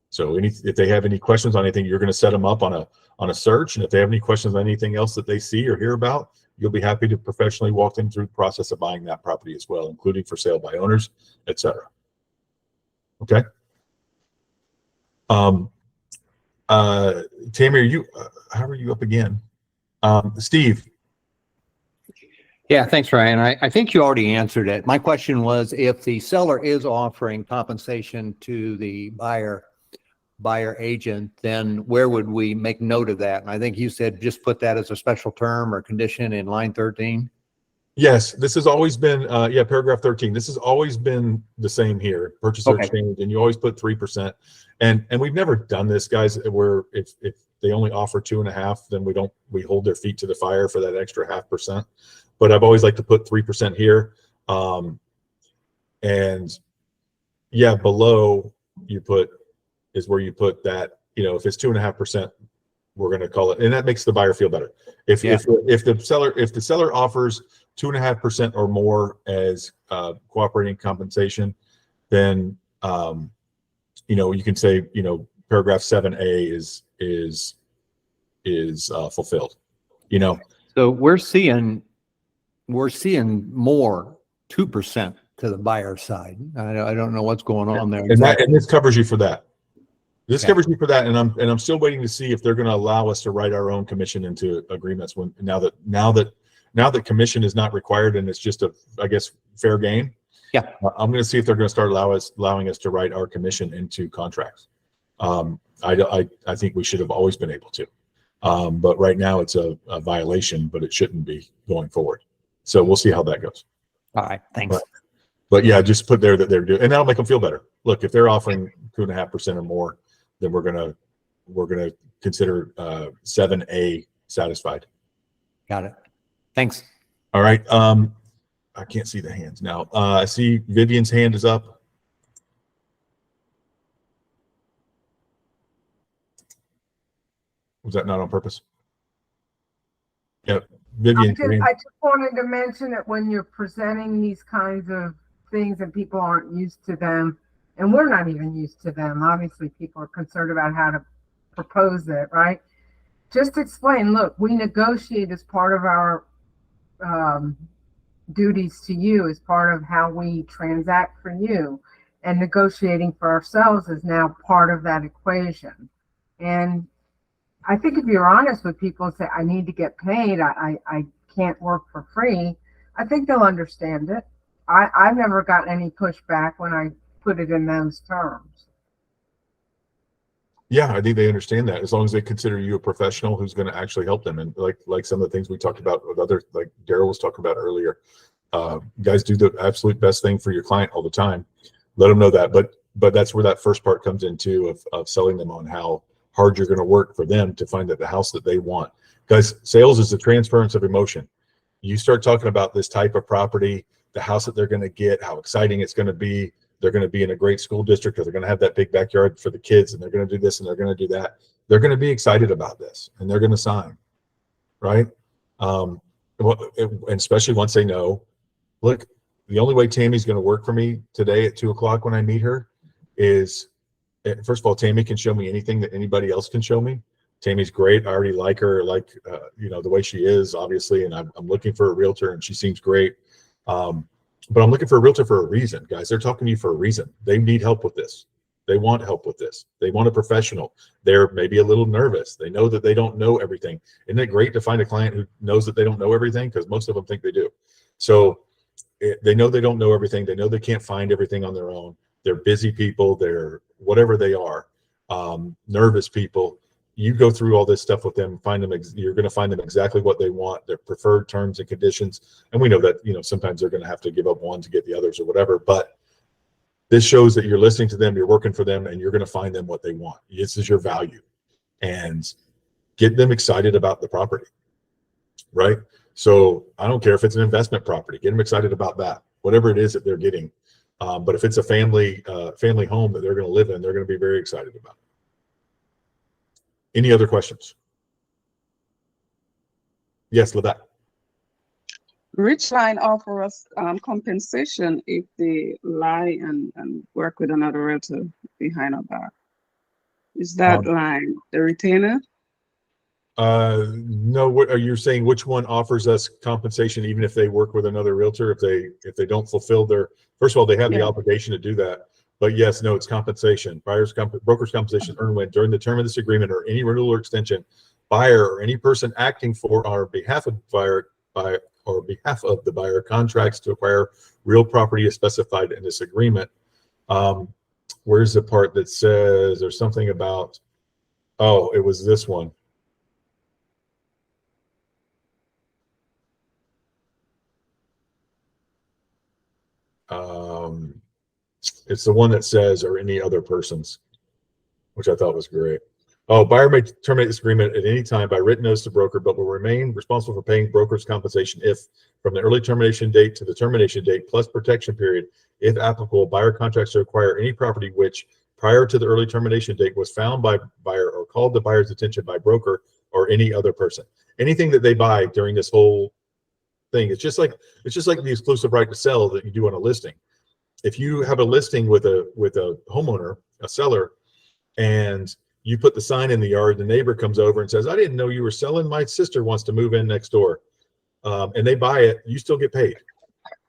So if they have any questions on anything, you're going to set them up on a search, and if they have any questions on anything else that they see or hear about, you'll be happy to professionally walk them through the process of buying that property as well, including for sale by owners, etc. Okay. Tammy, how are you up again? Steve. Yeah, thanks, Ryan. I think you already answered it. My question was, if the seller is offering compensation to the buyer agent, then where would we make note of that? And I think you said just put that as a special term or condition in line 13. Yes, this has always been, paragraph 13. This has always been the same here, purchase or exchange, and you always put 3%. And we've never done this, guys, where if they only offer 2.5%, then we hold their feet to the fire for that extra 0.5%. But I've always liked to put 3% here. And yeah, below is where you put that, if it's 2.5%, we're going to call it, and that makes the buyer feel better. If the seller offers 2.5% or more as cooperating compensation, then you can say paragraph 7A is fulfilled. So we're seeing more 2% to the buyer side. I don't know what's going on there. And this covers you for that. This covers you for that, and I'm still waiting to see if they're going to allow us to write our own commission into agreements. Now that commission is not required and it's just I guess fair game. Yeah, I'm going to see if they're going to start allowing us to write our commission into contracts. I think we should have always been able to, but right now it's a violation, but it shouldn't be going forward. So we'll see how that goes. All right, thanks. But yeah, just put there that they're doing, and that'll make them feel better. Look, if they're offering 2.5% or more, then we're gonna consider 7A satisfied. Got it. Thanks. All right. I can't see the hands now. I see Vivian's hand is up. Was that not on purpose? Yep. Vivian. I just wanted to mention that when you're presenting these kinds of things and people aren't used to them, and we're not even used to them, obviously people are concerned about how to propose it, right? Just explain, look, we negotiate as part of our duties to you, as part of how we transact for you, and negotiating for ourselves is now part of that equation. And I think if you're honest with people and say, I need to get paid, I can't work for free, I think they'll understand it. I've never gotten any pushback when I put it in those terms. Yeah, I think they understand that, as long as they consider you a professional who's going to actually help them. And like some of the things we talked about with others, like Daryl was talking about earlier, guys, do the absolute best thing for your client all the time. Let them know that. But that's where that first part comes into of selling them on how hard you're going to work for them to find the house that they want. Guys, sales is the transference of emotion. You start talking about this type of property, the house that they're going to get, how exciting it's going to be. They're going to be in a great school district, or they're going to have that big backyard for the kids, and they're going to do this and they're going to do that. They're going to be excited about this, and they're going to sign, right? And especially once they know, look, the only way Tammy's going to work for me today at 2:00 when I meet her is, first of all, Tammy can show me anything that anybody else can show me. Tammy's great. I already like her, the way she is, obviously, and I'm looking for a realtor, and she seems great. But I'm looking for a realtor for a reason, guys. They're talking to you for a reason. They need help with this. They want help with this. They want a professional. They're maybe a little nervous. They know that they don't know everything. Isn't it great to find a client who knows that they don't know everything? Because most of them think they do. So they know they don't know everything. They know they can't find everything on their own. They're busy people. They're whatever they are, nervous people. You go through all this stuff with them, you're going to find them exactly what they want, their preferred terms and conditions. And we know that, sometimes they're going to have to give up one to get the others or whatever, but This shows that you're listening to them, you're working for them, and you're going to find them what they want. This is your value, and get them excited about the property, right? So I don't care if it's an investment property, get them excited about that, whatever it is that they're getting. But if it's a family home that they're going to live in, they're going to be very excited about it. Any other questions? Yes, Levette. Ridgeline offer us compensation if they lie and work with another realtor behind our back. Is that line the retainer? No. What are you saying? Which one offers us compensation even if they work with another realtor? If they don't fulfill their, first of all, they have the obligation to do that. But yes, no, it's compensation. Broker's compensation earned when during the term of this agreement or any renewal or extension, buyer or any person acting for our behalf of buyer or behalf of the buyer contracts to acquire real property as specified in this agreement. Where's the part that says there's something about, oh, it was this one. It's the one that says, or any other persons, which I thought was great. Oh, buyer may terminate this agreement at any time by written notice to broker, but will remain responsible for paying broker's compensation if from the early termination date to the termination date plus protection period, if applicable, buyer contracts to acquire any property which prior to the early termination date was found by buyer or called the buyer's attention by broker or any other person. Anything that they buy during this whole thing, it's just like the exclusive right to sell that you do on a listing. If you have a listing with a homeowner, a seller, and you put the sign in the yard, the neighbor comes over and says, I didn't know you were selling. My sister wants to move in next door. And they buy it, you still get paid.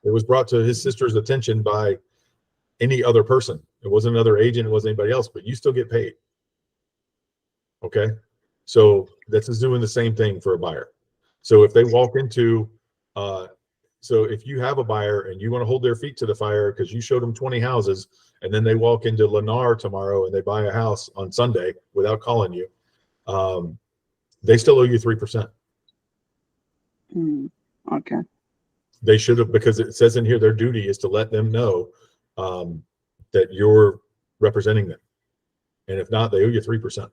It was brought to his sister's attention by any other person. It wasn't another agent, it wasn't anybody else, but you still get paid. Okay. So this is doing the same thing for a buyer. So if they walk into, so if you have a buyer and you want to hold their feet to the fire because you showed them 20 houses and then they walk into Lennar tomorrow and they buy a house on Sunday without calling you, they still owe you 3%. Okay. They should have, because it says in here their duty is to let them know that you're representing them. And if not, they owe you 3%.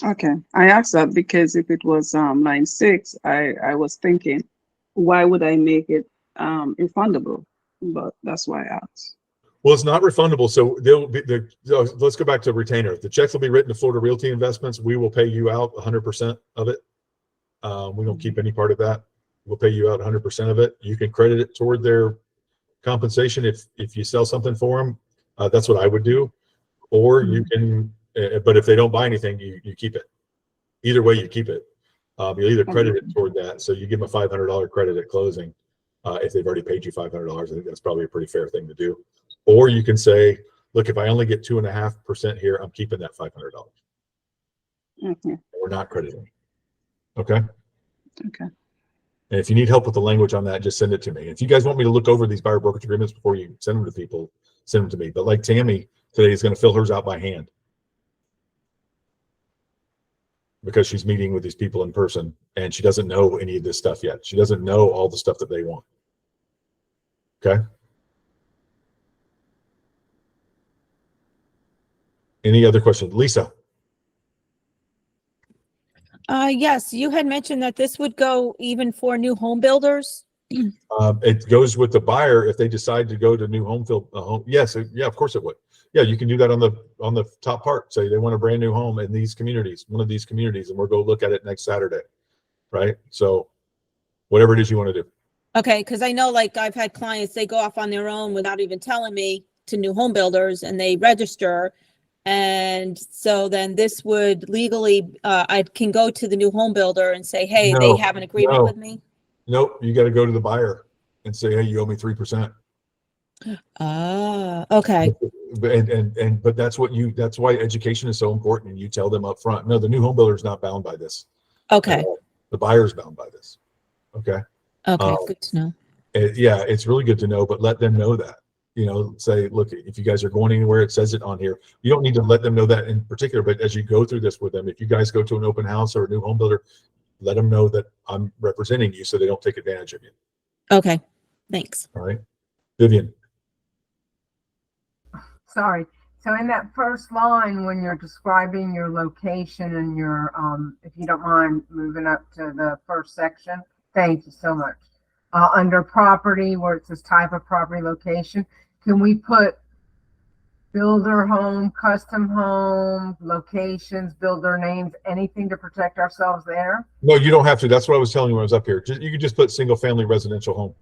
Okay. I asked that because if it was 9.6, I was thinking, why would I make it refundable? But that's why I asked. Well, it's not refundable. So let's go back to retainer. The checks will be written to Florida Realty Investments. We will pay you out 100% of it. We don't keep any part of that. We'll pay you out 100% of it. You can credit it toward their compensation if you sell something for them. That's what I would do. Or you can, but if they don't buy anything, you keep it. Either way, you keep it. You'll either credit it toward that. So you give them a $500 credit at closing. If they've already paid you $500, I think that's probably a pretty fair thing to do. Or you can say, look, if I only get 2.5% here, I'm keeping that $500. We're not crediting. Okay. Okay. And if you need help with the language on that, just send it to me. If you guys want me to look over these buyer brokerage agreements before you send them to people, send them to me. But like Tammy today is going to fill hers out by hand because she's meeting with these people in person and she doesn't know any of this stuff yet. She doesn't know all the stuff that they want. Okay. Any other questions? Lisa? Yes, you had mentioned that this would go even for new home builders. It goes with the buyer if they decide to go to new home. Yes, yeah, of course it would. Yeah, you can do that on the top part. Say they want a brand new home in these communities, one of these communities, and we'll go look at it next Saturday, right? So whatever it is you want to do. Okay, because I know like I've had clients, they go off on their own without even telling me to new home builders and they register. And so then this would legally, I can go to the new home builder and say, hey, they have an agreement with me. Nope, you got to go to the buyer and say, hey, you owe me 3%. Ah, okay. But that's why education is so important. And you tell them up front, no, the new home builder is not bound by this. Okay. The buyer's bound by this. Okay. Okay, good to know. Yeah, it's really good to know, but let them know that. You know, say, look, if you guys are going anywhere, it says it on here. You don't need to let them know that in particular, but as you go through this with them, if you guys go to an open house or a new home builder, let them know that I'm representing you so they don't take advantage of you. Okay, thanks. All right. Vivian. sorry. So in that first line, when you're describing your location and your, if you don't mind moving up to the first section, thank you so much. Under property, where it says type of property location, can we put builder home, custom home, locations, builder names, anything to protect ourselves there? No, you don't have to. That's what I was telling you when I was up here. You can just put single family residential home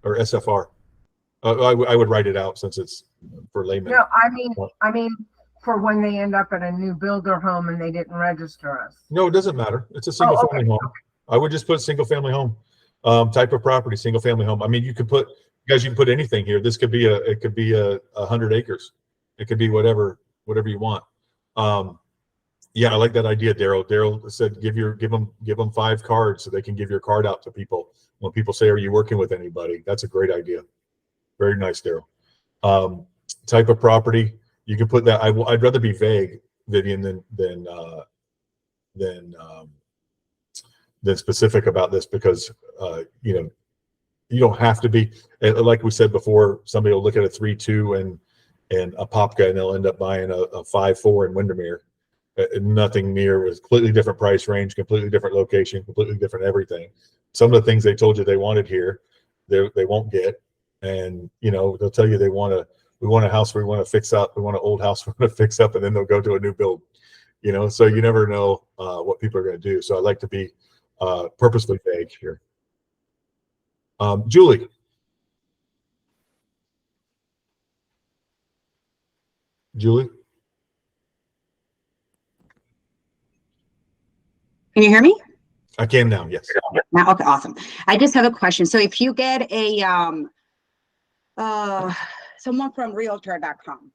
or SFR. I would write it out since it's for laymen. No, I mean, for when they end up at a new builder home and they didn't register us. No, it doesn't matter. It's a single family home. I would just put single family home. Type of property, single family home. I mean, you can put, guys, you can put anything here. This could be it could be a 100 acres. It could be whatever you want. Yeah, I like that idea, Daryl. Daryl said give them 5 cards so they can give your card out to people when people say, "Are you working with anybody?" That's a great idea. Very nice, Daryl. Type of property, you can put that. I'd rather be vague, Vivian, than specific about this, because you don't have to be. Like we said before, somebody will look at a 3.2 and a Popka, and they'll end up buying a 5.4 in Windermere. Nothing near, with completely different price range, completely different location, completely different everything. Some of the things they told you they wanted here, they won't get. And they'll tell you we want a house we want to fix up, we want an old house we want to fix up, and then they'll go to a new build. So you never know what people are going to do. So I like to be purposely vague here. Julie. Can you hear me? I can now, yes. Now, okay, awesome. I just have a question. So if you get a someone from realtor.com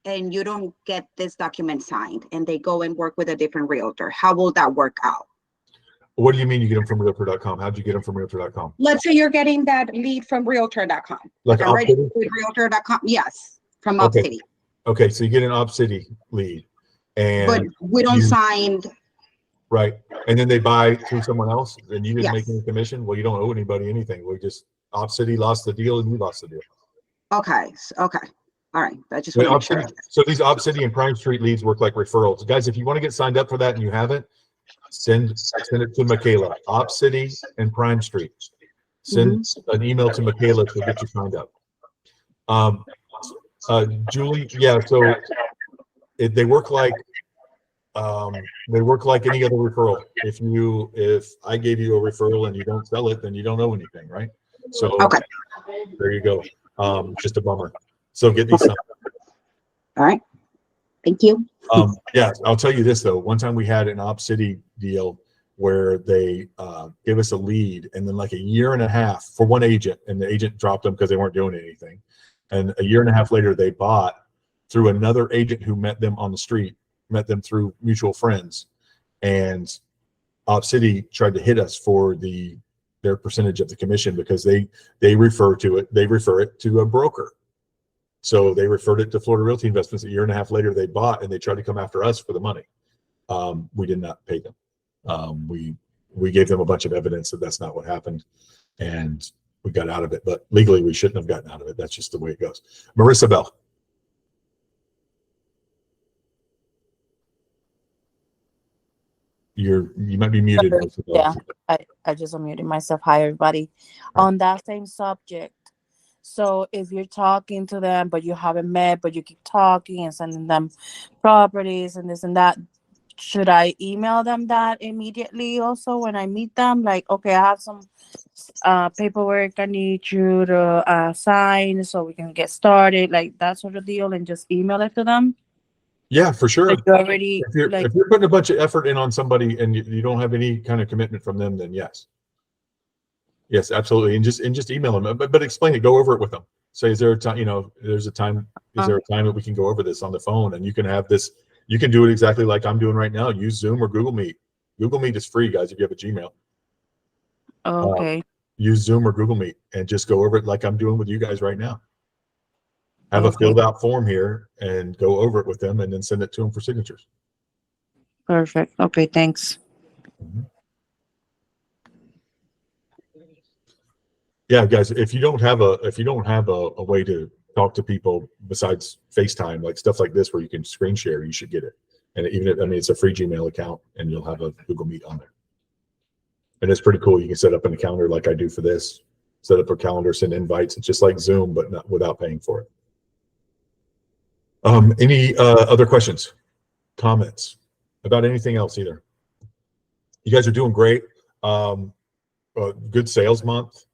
and you don't get this document signed and they go and work with a different realtor, how will that work out? What do you mean you get them from realtor.com? How'd you get them from realtor.com? Let's say you're getting that lead from realtor.com. Like I'm ready with realtor.com. Yes, from UpCity. Okay, so you get an UpCity lead, and but we don't sign. Right, and then they buy through someone else, and you didn't make Yes. any commission. Well, you don't owe anybody anything. We just UpCity lost the deal, and you lost the deal. Okay, okay. All right, I just want to make sure. So these UpCity and Prime Street leads work like referrals. Guys, if you want to get signed up for that and you haven't, send it to Michaela. UpCity and Prime Street. Send an email to Michaela to get you signed up. Julie, yeah. So they work like any other referral. If I gave you a referral and you don't sell it, then you don't owe anything, right? So okay, there you go. Just a bummer. So get these signed up. All right. Thank you. Yeah, I'll tell you this though. One time we had an UpCity deal where they gave us a lead, and then like a year and a half for one agent, and the agent dropped them because they weren't doing anything. And a year and a half later, they bought through another agent who met them on the street, met them through mutual friends, and UpCity tried to hit us for their percentage of the commission because they refer it to a broker. So they referred it to Florida Realty Investments. A year and a half later, they bought, and they tried to come after us for the money. We did not pay them. We gave them a bunch of evidence that that's not what happened, and we got out of it. But legally, we shouldn't have gotten out of it. That's just the way it goes. Marissa Bell. You might be muted. Marissa Bell. Yeah, I just unmuted myself. Hi, everybody. On that same subject. So if you're talking to them, but you haven't met, but you keep talking and sending them properties and this and that, should I email them that immediately also when I meet them? Like, okay, I have some paperwork I need you to sign so we can get started, like that sort of deal, and just email it to them? Yeah, for sure. Like you already, if you're putting a bunch of effort in on somebody and you don't have any kind of commitment from them, then yes. Yes, absolutely. And just email them, but explain it, go over it with them. Say, is there a time, is there a time that we can go over this on the phone, and you can have this, you can do it exactly like I'm doing right now. Use Zoom or Google Meet. Google Meet is free, guys, if you have a Gmail. okay. Use Zoom or Google Meet and just go over it like I'm doing with you guys right now. Have a filled out form here and go over it with them, and then send it to them for signatures. Perfect. Okay, thanks. Yeah, guys, if you don't have a way to talk to people besides FaceTime, like stuff like this where you can screen share, you should get it. And even if, I mean, it's a free Gmail account and you'll have a Google Meet on there. And it's pretty cool. You can set up an calendar like I do for this, set up a calendar, send invites. It's just like Zoom, but not without paying for it. Any other questions, comments about anything else either? You guys are doing great. Good sales month.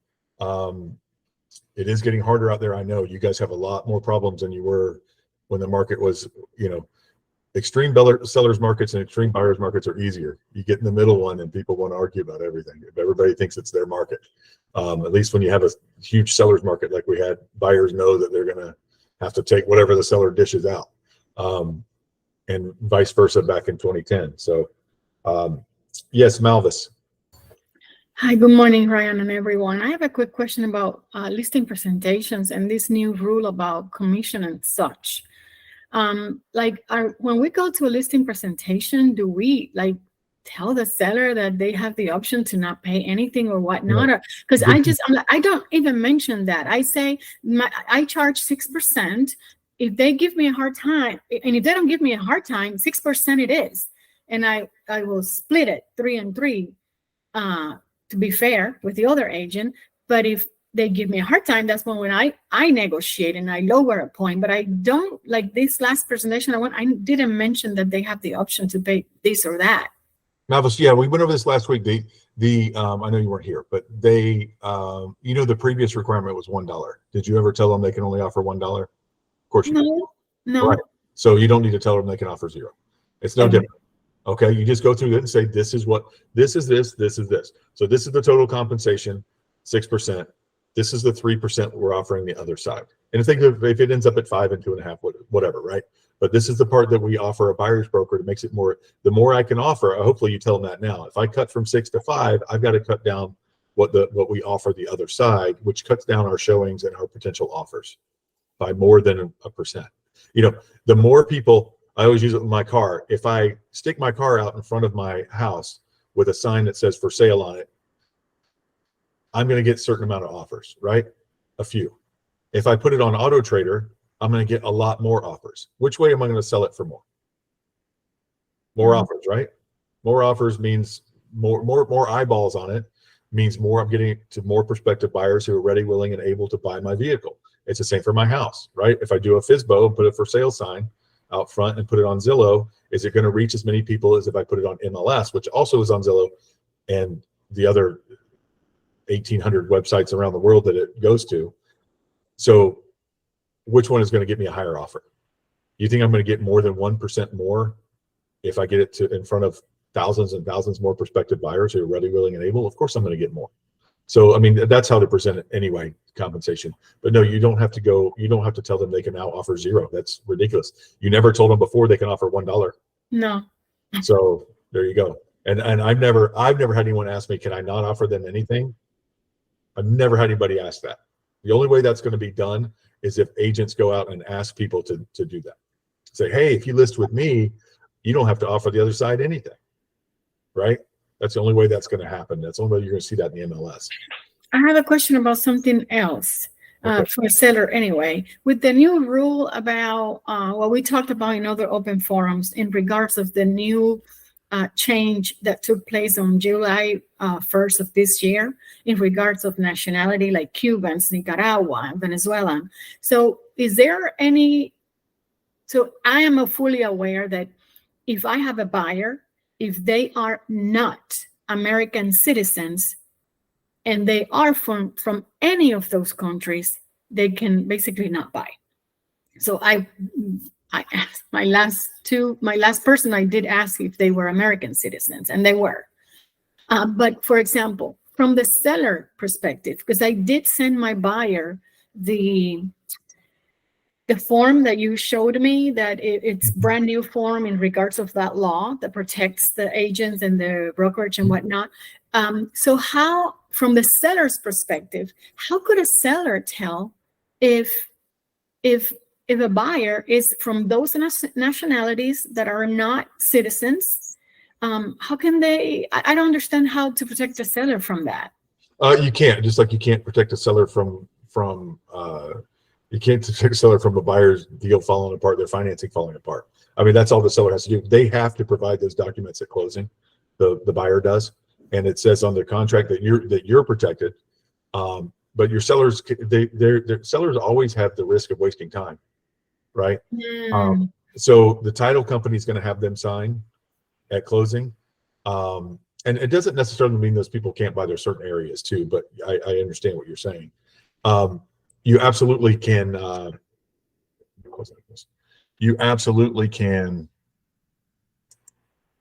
It is getting harder out there. I know you guys have a lot more problems than you were when the market was, you know, extreme sellers markets and extreme buyers markets are easier. You get in the middle one and people want to argue about everything. If everybody thinks it's their market, at least when you have a huge sellers market like we had, buyers know that they're going to have to take whatever the seller dishes out, and vice versa back in 2010. So yes, Malvis. Hi, good morning, Ryan and everyone. I have a quick question about listing presentations and this new rule about commission and such. When we go to a listing presentation, do we like tell the seller that they have the option to not pay anything or whatnot? Because I don't even mention that. I say I charge 6%. If they give me a hard time, and if they don't give me a hard time, 6% it is, and I will split it 3 and 3 to be fair with the other agent. But if they give me a hard time, that's when I negotiate and I lower a point. But I don't, like this last presentation I didn't mention that they have the option to pay this or that. Malvis, yeah, we went over this last week. I know you weren't here, but they, you know, the previous requirement was $1. Did you ever tell them they can only offer $1? Of course you did. No. Right. So you don't need to tell them they can offer 0. It's no different. Okay, you just go through it and say, this is this. So this is the total compensation, 6%. This is the 3% we're offering the other side. And if it ends up at 5 and 2.5, whatever, right? But this is the part that we offer a buyer's broker to makes it more, the more I can offer, hopefully you tell them that now. If I cut from 6 to 5, I've got to cut down what we offer the other side, which cuts down our showings and our potential offers by more than a percent. You know, the more people, I always use it with my car. If I stick my car out in front of my house with a sign that says for sale on it, I'm going to get a certain amount of offers, right? A few. If I put it on Auto Trader, I'm going to get a lot more offers. Which way am I going to sell it for more? More offers, right? More offers means more eyeballs on it, means more I'm getting to more prospective buyers who are ready, willing, and able to buy my vehicle. It's the same for my house, right? If I do a FSBO and put a for sale sign out front and put it on Zillow, is it going to reach as many people as if I put it on MLS, which also is on Zillow and the other 1,800 websites around the world that it goes to? So which one is going to get me a higher offer? You think I'm going to get more than 1% more if I get it to in front of thousands and thousands more prospective buyers who are ready, willing, and able? Of course I'm going to get more. So, I mean, that's how to present it anyway, compensation. But no, you don't have to tell them they can now offer 0. That's ridiculous. You never told them before they can offer $1. No. So there you go. And I've never had anyone ask me, can I not offer them anything? I've never had anybody ask that. The only way that's going to be done is if agents go out and ask people to do that. Say, hey, if you list with me, you don't have to offer the other side anything, right? That's the only way that's going to happen. That's the only way you're going to see that in the MLS. I have a question about something else for a seller anyway. With the new rule about what we talked about in other open forums in regards of the new change that took place on July 1st of this year in regards of nationality, like Cubans, Nicaragua, Venezuelan. So is there any, so I am fully aware that if I have a buyer, if they are not American citizens and they are from any of those countries, they can basically not buy. So I asked my last person, I did ask if they were American citizens, and they were. But for example, from the seller perspective, because I did send my buyer the form that you showed me, that it's brand new form in regards of that law that protects the agents and the brokerage and whatnot. So how, from the seller's perspective, how could a seller tell if a buyer is from those nationalities that are not citizens? How can they, I don't understand how to protect the seller from that. You can't, just like you can't protect a seller from You can't protect a seller from a buyer's deal falling apart, their financing falling apart. I mean, that's all the seller has to do. They have to provide those documents at closing. The buyer does, and it says on their contract that you're protected. But your sellers, their sellers always have the risk of wasting time, right? So the title company is going to have them sign at closing. And it doesn't necessarily mean those people can't buy their certain areas too, but I understand what you're saying. You absolutely can,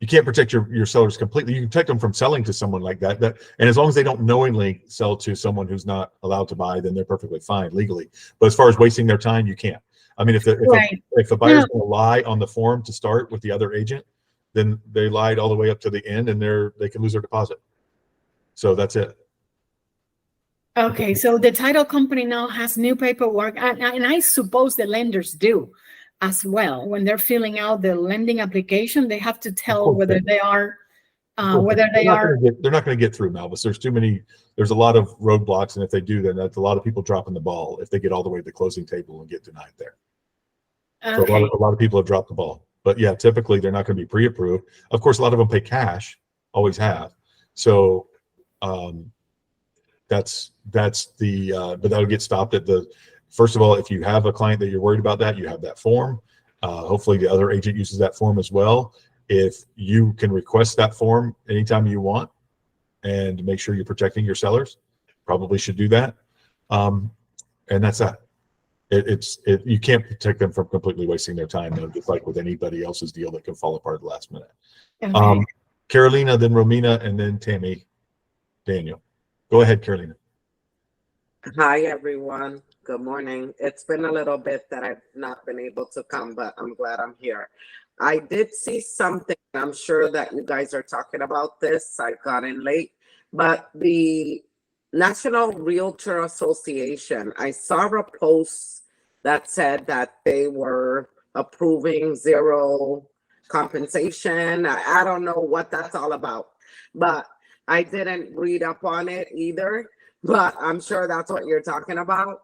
you can't protect your sellers completely. You can protect them from selling to someone like that. And as long as they don't knowingly sell to someone who's not allowed to buy, then they're perfectly fine legally. But as far as wasting their time, you can't. I mean, if the buyer's going to lie on the form to start with the other agent, then they lied all the way up to the end, and they can lose their deposit. So that's it. Okay, so the title company now has new paperwork, and I suppose the lenders do as well. When they're filling out the lending application, they have to tell whether they are, They're not going to get through, Malvis. There's a lot of roadblocks, and if they do, then that's a lot of people dropping the ball if they get all the way to the closing table and get denied there. So a lot of people have dropped the ball. But yeah, typically they're not going to be pre-approved. Of course, a lot of them pay cash, always have. So that's the but that'll get stopped at the first of all. If you have a client that you're worried about, that you have that form. Hopefully the other agent uses that form as well. If you can request that form anytime you want and make sure you're protecting your sellers, probably should do that. And that's that. You can't protect them from completely wasting their time, though, just like with anybody else's deal that can fall apart at the last minute. Okay. Carolina, then Romina, and then Tammy Daniel. Go ahead, Carolina. Hi, everyone. Good morning. It's been a little bit that I've not been able to come, but I'm glad I'm here. I did see something. I'm sure that you guys are talking about this. I got in late, but the National Realtor Association, I saw a post that said that they were approving zero compensation. I don't know what that's all about, but I didn't read up on it either, but I'm sure that's what you're talking about.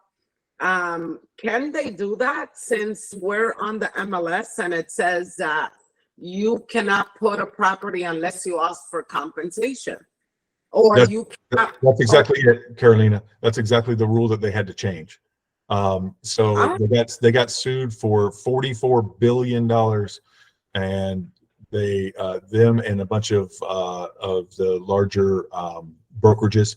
Can they do that since we're on the MLS and it says that you cannot put a property unless you ask for compensation? Or that's exactly it, Carolina. That's exactly the rule that they had to change. So they got sued for $44 billion, and them and a bunch of the larger brokerages,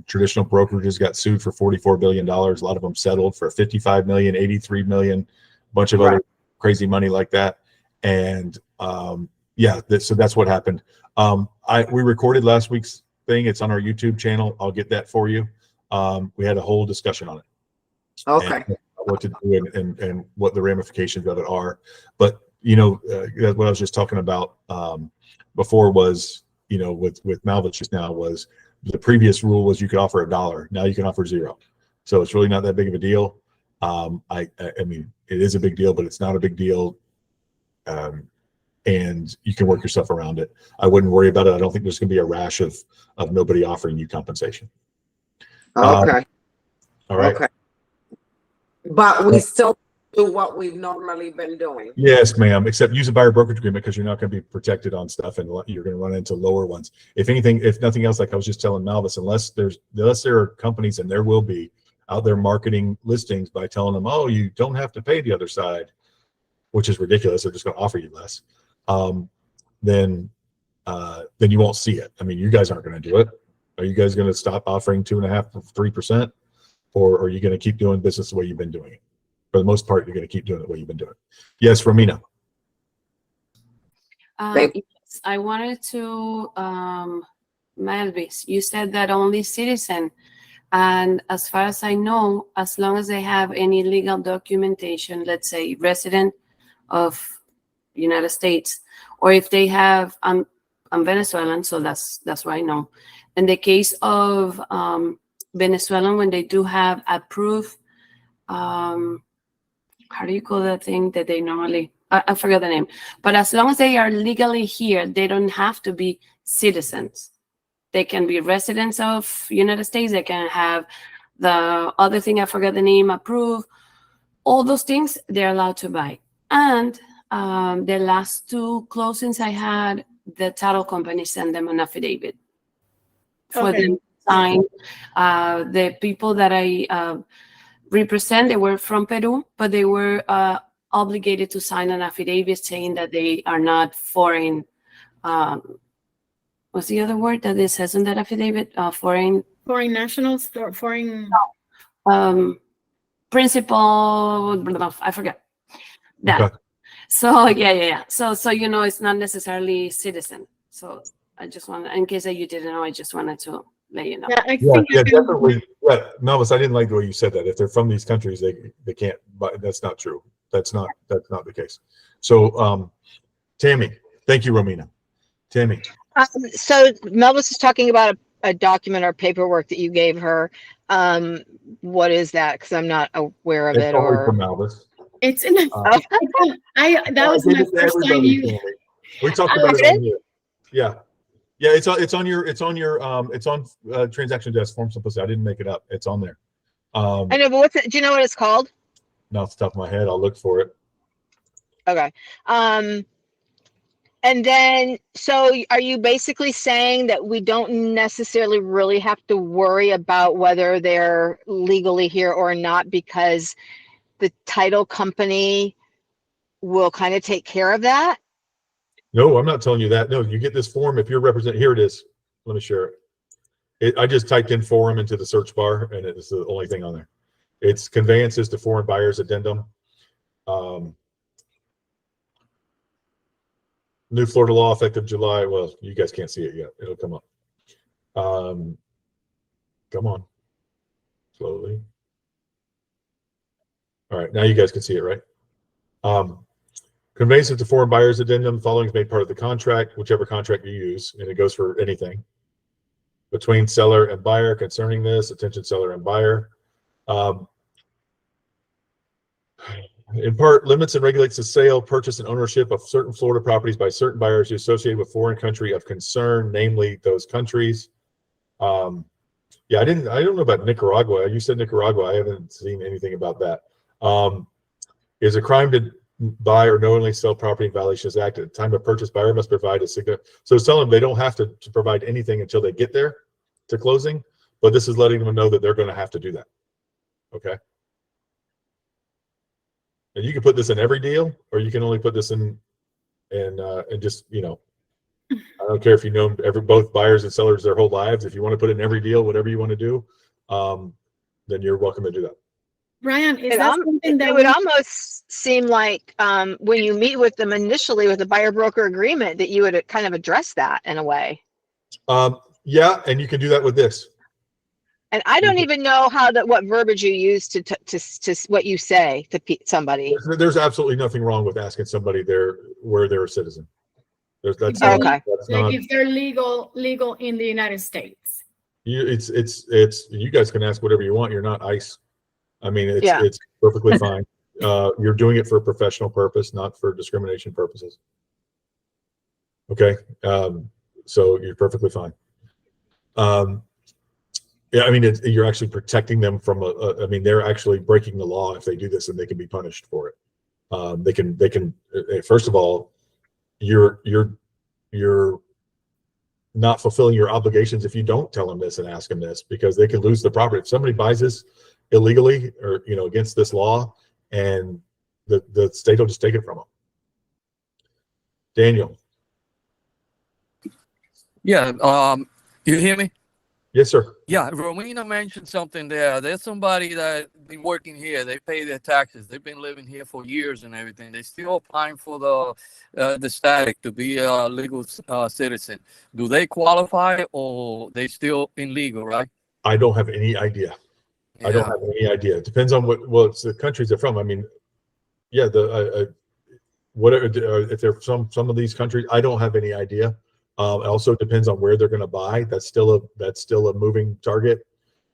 traditional brokerages, got sued for $44 billion. A lot of them settled for 55 million, 83 million, a bunch of other crazy money like that. And so that's what happened. We recorded last week's thing. It's on our YouTube channel. I'll get that for you. We had a whole discussion on it. Okay. What to do and what the ramifications of it are. But what I was just talking about before was, with Malvis just now, was the previous rule was you could offer $1. Now you can offer $0. So it's really not that big of a deal. I mean, it is a big deal, but it's not a big deal. And you can work yourself around it. I wouldn't worry about it. I don't think there's going to be a rash of nobody offering you compensation. Okay. All right. Okay. But we still do what we've normally been doing. Yes, ma'am. Except use a buyer brokerage agreement, because you're not going to be protected on stuff, and you're going to run into lower ones. If nothing else, like I was just telling Malvis, unless there are companies, and there will be, out there marketing listings by telling them, oh, you don't have to pay the other side, which is ridiculous. They're just going to offer you less. Then you won't see it. I mean, you guys aren't going to do it. Are you guys going to stop offering 2.5% to 3%? Or are you going to keep doing business the way you've been doing it? For the most part, you're going to keep doing it the way you've been doing it. Yes, Romina. Yes, I wanted to, Malvis, you said that only citizen. And as far as I know, as long as they have any legal documentation, let's say resident of United States, or if they have, I'm Venezuelan, so that's what I know. In the case of Venezuelan, when they do have approved, how do you call that thing that they normally, I forget the name, but as long as they are legally here, they don't have to be citizens. They can be residents of United States. They can have the other thing, I forgot the name, approve, all those things, they're allowed to buy. And the last 2 closings I had, the title company sent them an affidavit for Okay. them to sign. The people that I represent, they were from Peru, but they were obligated to sign an affidavit saying that they are not foreign. What's the other word that it says in that affidavit? Foreign nationals or foreign. Principal, I forget that. Okay. So yeah. So it's not necessarily citizen. So I just want, in case that you didn't know, I just wanted to let you know. Yeah, I Yeah, think yeah, definitely. Yeah, Melvis, I didn't like the way you said that. If they're from these countries, they can't. But that's not true. That's not the case. So, Tammy, thank you, Romina. Tammy. So Melvis is talking about a document or paperwork that you gave her. What is that? Because I'm not aware of It's it. only Or for Melvis. it's in. That was gave my it to first time everybody, you. Tammy. We talked about it on here. Yeah. Yeah, it's on your transaction desk form simplicity. I didn't make it up. It's on there. I know, but what's it? Do you know what it's called? Not off the top of my head. I'll look for it. Okay. And then, so are you basically saying that we don't necessarily really have to worry about whether they're legally here or not, because the title company will kind of take care of that? No, I'm not telling you that. No, you get this form if you're representing. Here it is. Let me share it. I just typed in forum into the search bar, and it's the only thing on there. It's conveyances to foreign buyers addendum. New Florida law effective July. Well, you guys can't see it yet. It'll come up. Come on. Slowly. All right, now you guys can see it, right? Conveyances to foreign buyers addendum. Following is made part of the contract, whichever contract you use, and it goes for anything. Between seller and buyer concerning this, attention seller and buyer. In part, limits and regulates the sale, purchase, and ownership of certain Florida properties by certain buyers associated with foreign country of concern, namely those countries. Yeah, I don't know about Nicaragua. You said Nicaragua. I haven't seen anything about that. Is a crime to buy or knowingly sell property in violation of this act. At the time of purchase, buyer must provide a signature. So it's telling them they don't have to provide anything until they get there to closing, but this is letting them know that they're going to have to do that. Okay. And you can put this in every deal, or you can only put this in and just, I don't care if you know both buyers and sellers their whole lives. If you want to put it in every deal, whatever you want to do, then you're welcome to do that. Brian, is that something that it would almost seem like when you meet with them initially with a buyer broker agreement that you would kind of address that in a way? Yeah, and you can do that with this. And I don't even know what verbiage you use to what you say to somebody. There's absolutely nothing wrong with asking somebody where they're a citizen. That's okay. That's like not, if they're legal in the United States. It's you guys can ask whatever you want. You're not ICE. I mean, it's perfectly fine. You're doing it for a professional purpose, not for discrimination purposes. Okay, so you're perfectly fine. Yeah, I mean, you're actually protecting them from I mean, they're actually breaking the law if they do this, and they can be punished for it. They can. First of all, you're not fulfilling your obligations if you don't tell them this and ask them this, because they could lose the property. If somebody buys this illegally or against this law, and the state will just take it from them. Daniel. Yeah. You hear me? Yes, sir. Yeah, Romina mentioned something there. There's somebody that been working here. They pay their taxes. They've been living here for years and everything. They still applying for the status to be a legal citizen. Do they qualify, or they still illegal? Right? I don't have any idea. Yeah. I don't have any idea. It depends on it's the countries they're from. I mean, yeah, whatever. If they're from some of these countries, I don't have any idea. It also depends on where they're going to buy. That's still a moving target.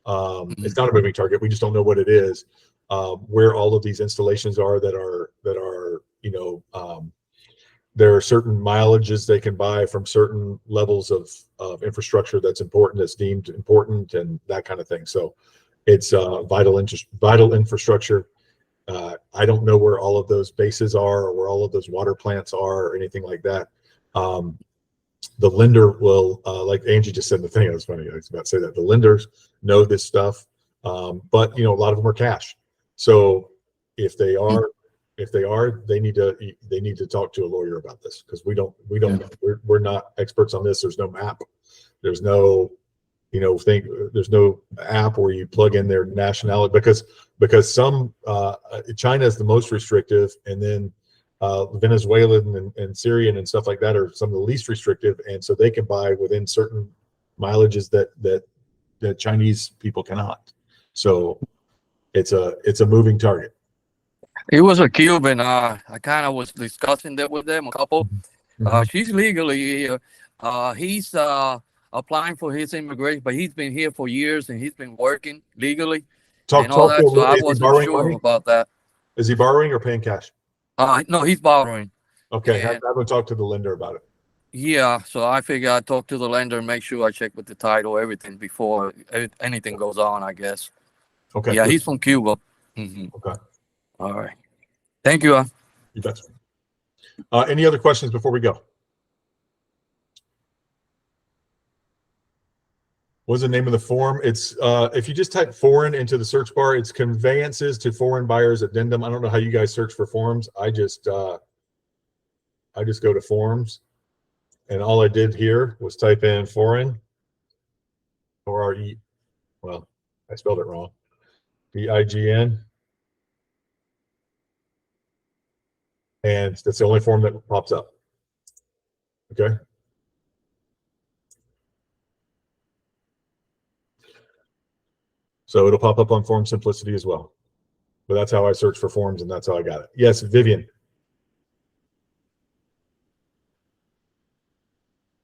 It's not a moving target. We just don't know what it is. Where all of these installations are that are there are certain mileages they can buy from certain levels of infrastructure that's important, that's deemed important, and that kind of thing. So It's vital infrastructure. I don't know where all of those bases are or where all of those water plants are or anything like that. The lender will, like Angie just said in the thing, it was funny, I was about to say that the lenders know this stuff, but a lot of them are cash. So if they are, they need to talk to a lawyer about this, because we're not experts on this. There's no map. There's no, there's no app where you plug in their nationality, because some, China is the most restrictive, and then Venezuelan and Syrian and stuff like that are some of the least restrictive, and so they can buy within certain mileages that Chinese people cannot. So it's a moving target. He was a Cuban. I kind of was discussing that with them, a couple. She's legally here. He's applying for his immigration, but he's been here for years and he's been working legally and all that. So I wasn't sure about that. Is he borrowing or paying cash? No, he's borrowing. Okay, I'm going to talk to the lender about it. Yeah, so I figure I'd talk to the lender and make sure I check with the title, everything before anything goes on, I guess. Okay. Yeah, good. he's from Cuba. Okay. All right. Thank you. You betcha. Any other questions before we go? What's the name of the form? It's if you just type foreign into the search bar, it's conveyances to foreign buyers addendum. I don't know how you guys search for forms. I just go to forms, and all I did here was type in foreign, or well, I spelled it wrong. BIGN, and that's the only form that pops up. Okay. So it'll pop up on Form Simplicity as well. But that's how I search for forms, and that's how I got it. Yes, Vivian.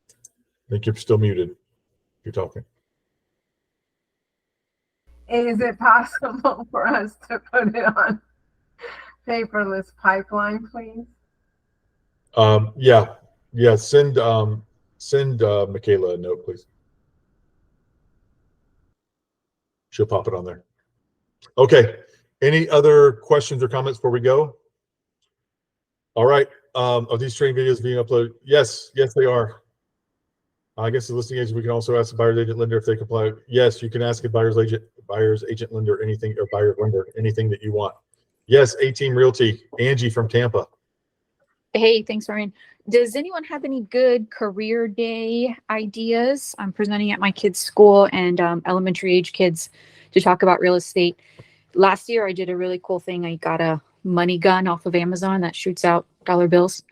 I think you're still muted. You're talking. Is it possible for us to put it on paperless pipeline, please? Yeah. Send Michaela a note, please. She'll pop it on there. Okay. Any other questions or comments before we go? All right. Are these training videos being uploaded? Yes, they are. I guess the listing agent, we can also ask the buyer's agent lender if they comply. Yes, you can ask a buyer's agent lender anything, or buyer lender anything that you want. Yes, A-Team Realty, Angie from Tampa. Hey, thanks, Ryan. Does anyone have any good career day ideas? I'm presenting at my kids' school and elementary age kids to talk about real estate. Last year, I did a really cool thing. I got a money gun off of Amazon that shoots out dollar bills.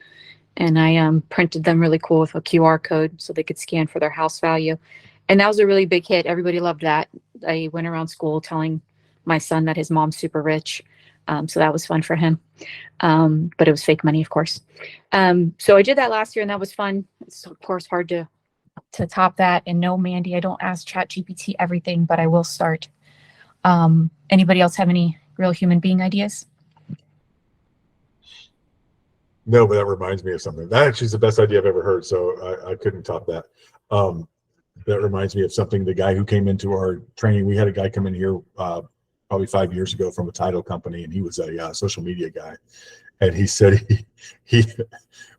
And I printed them really cool with a QR code so they could scan for their house value. And that was a really big hit. Everybody loved that. I went around school telling my son that his mom's super rich. So that was fun for him. But it was fake money, of course. So I did that last year and that was fun. It's of course hard to top that. And no, Mandy, I don't ask ChatGPT everything, but I will start. Anybody else have any real human being ideas? No, but that reminds me of something. That actually is the best idea I've ever heard. So I couldn't top that. That reminds me of something. The guy who came into our training, we had a guy come in here probably 5 years ago from a title company, and he was a social media guy. And he said he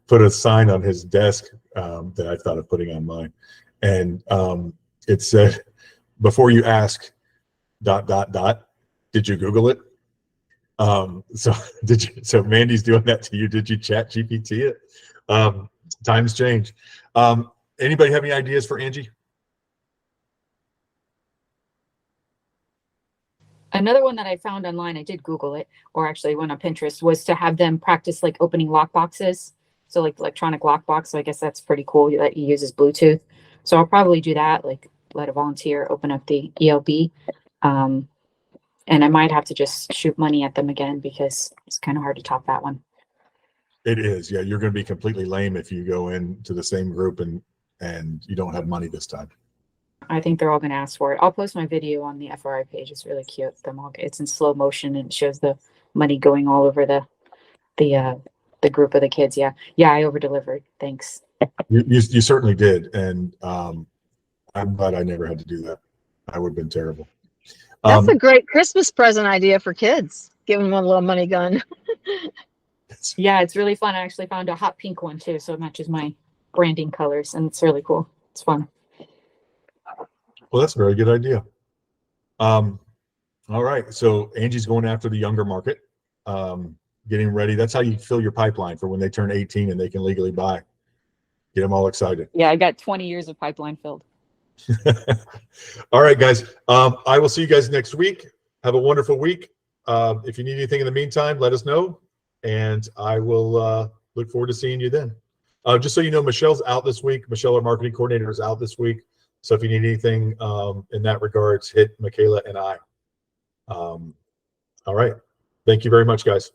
put a sign on his desk that I thought of putting on mine. And it said, before you ask ... did you Google it? So Mandy's doing that to you. Did you chat GPT it? Times change. Anybody have any ideas for Angie? Another one that I found online, I did Google it, or actually went on Pinterest, was to have them practice like opening lock boxes. So like electronic lockbox. So I guess that's pretty cool that he uses Bluetooth. So I'll probably do that, like let a volunteer open up the ELB. And I might have to just shoot money at them again because it's kind of hard to top that one. It is. Yeah, you're going to be completely lame if you go into the same group and you don't have money this time. I think they're all going to ask for it. I'll post my video on the FRI page. It's really cute. It's in slow motion and it shows the money going all over the group of the kids. Yeah, I over delivered. Thanks. You certainly did, and I'm glad I never had to do that. I would have been terrible. That's a great Christmas present idea for kids. Give them a little money gun. Yeah, it's really fun. I actually found a hot pink one too, so it matches my branding colors, and it's really cool. It's fun. Well, that's a very good idea. All right, so Angie's going after the younger market, getting ready. That's how you fill your pipeline for when they turn 18 and they can legally buy. Get them all excited. Yeah, I got 20 years of pipeline filled. All right, guys. I will see you guys next week. Have a wonderful week. If you need anything in the meantime, let us know, and I will look forward to seeing you then. Just so you know, Michelle's out this week. Michelle, our marketing coordinator, is out this week. So if you need anything in that regards, hit Michaela and I. All right. Thank you very much, guys.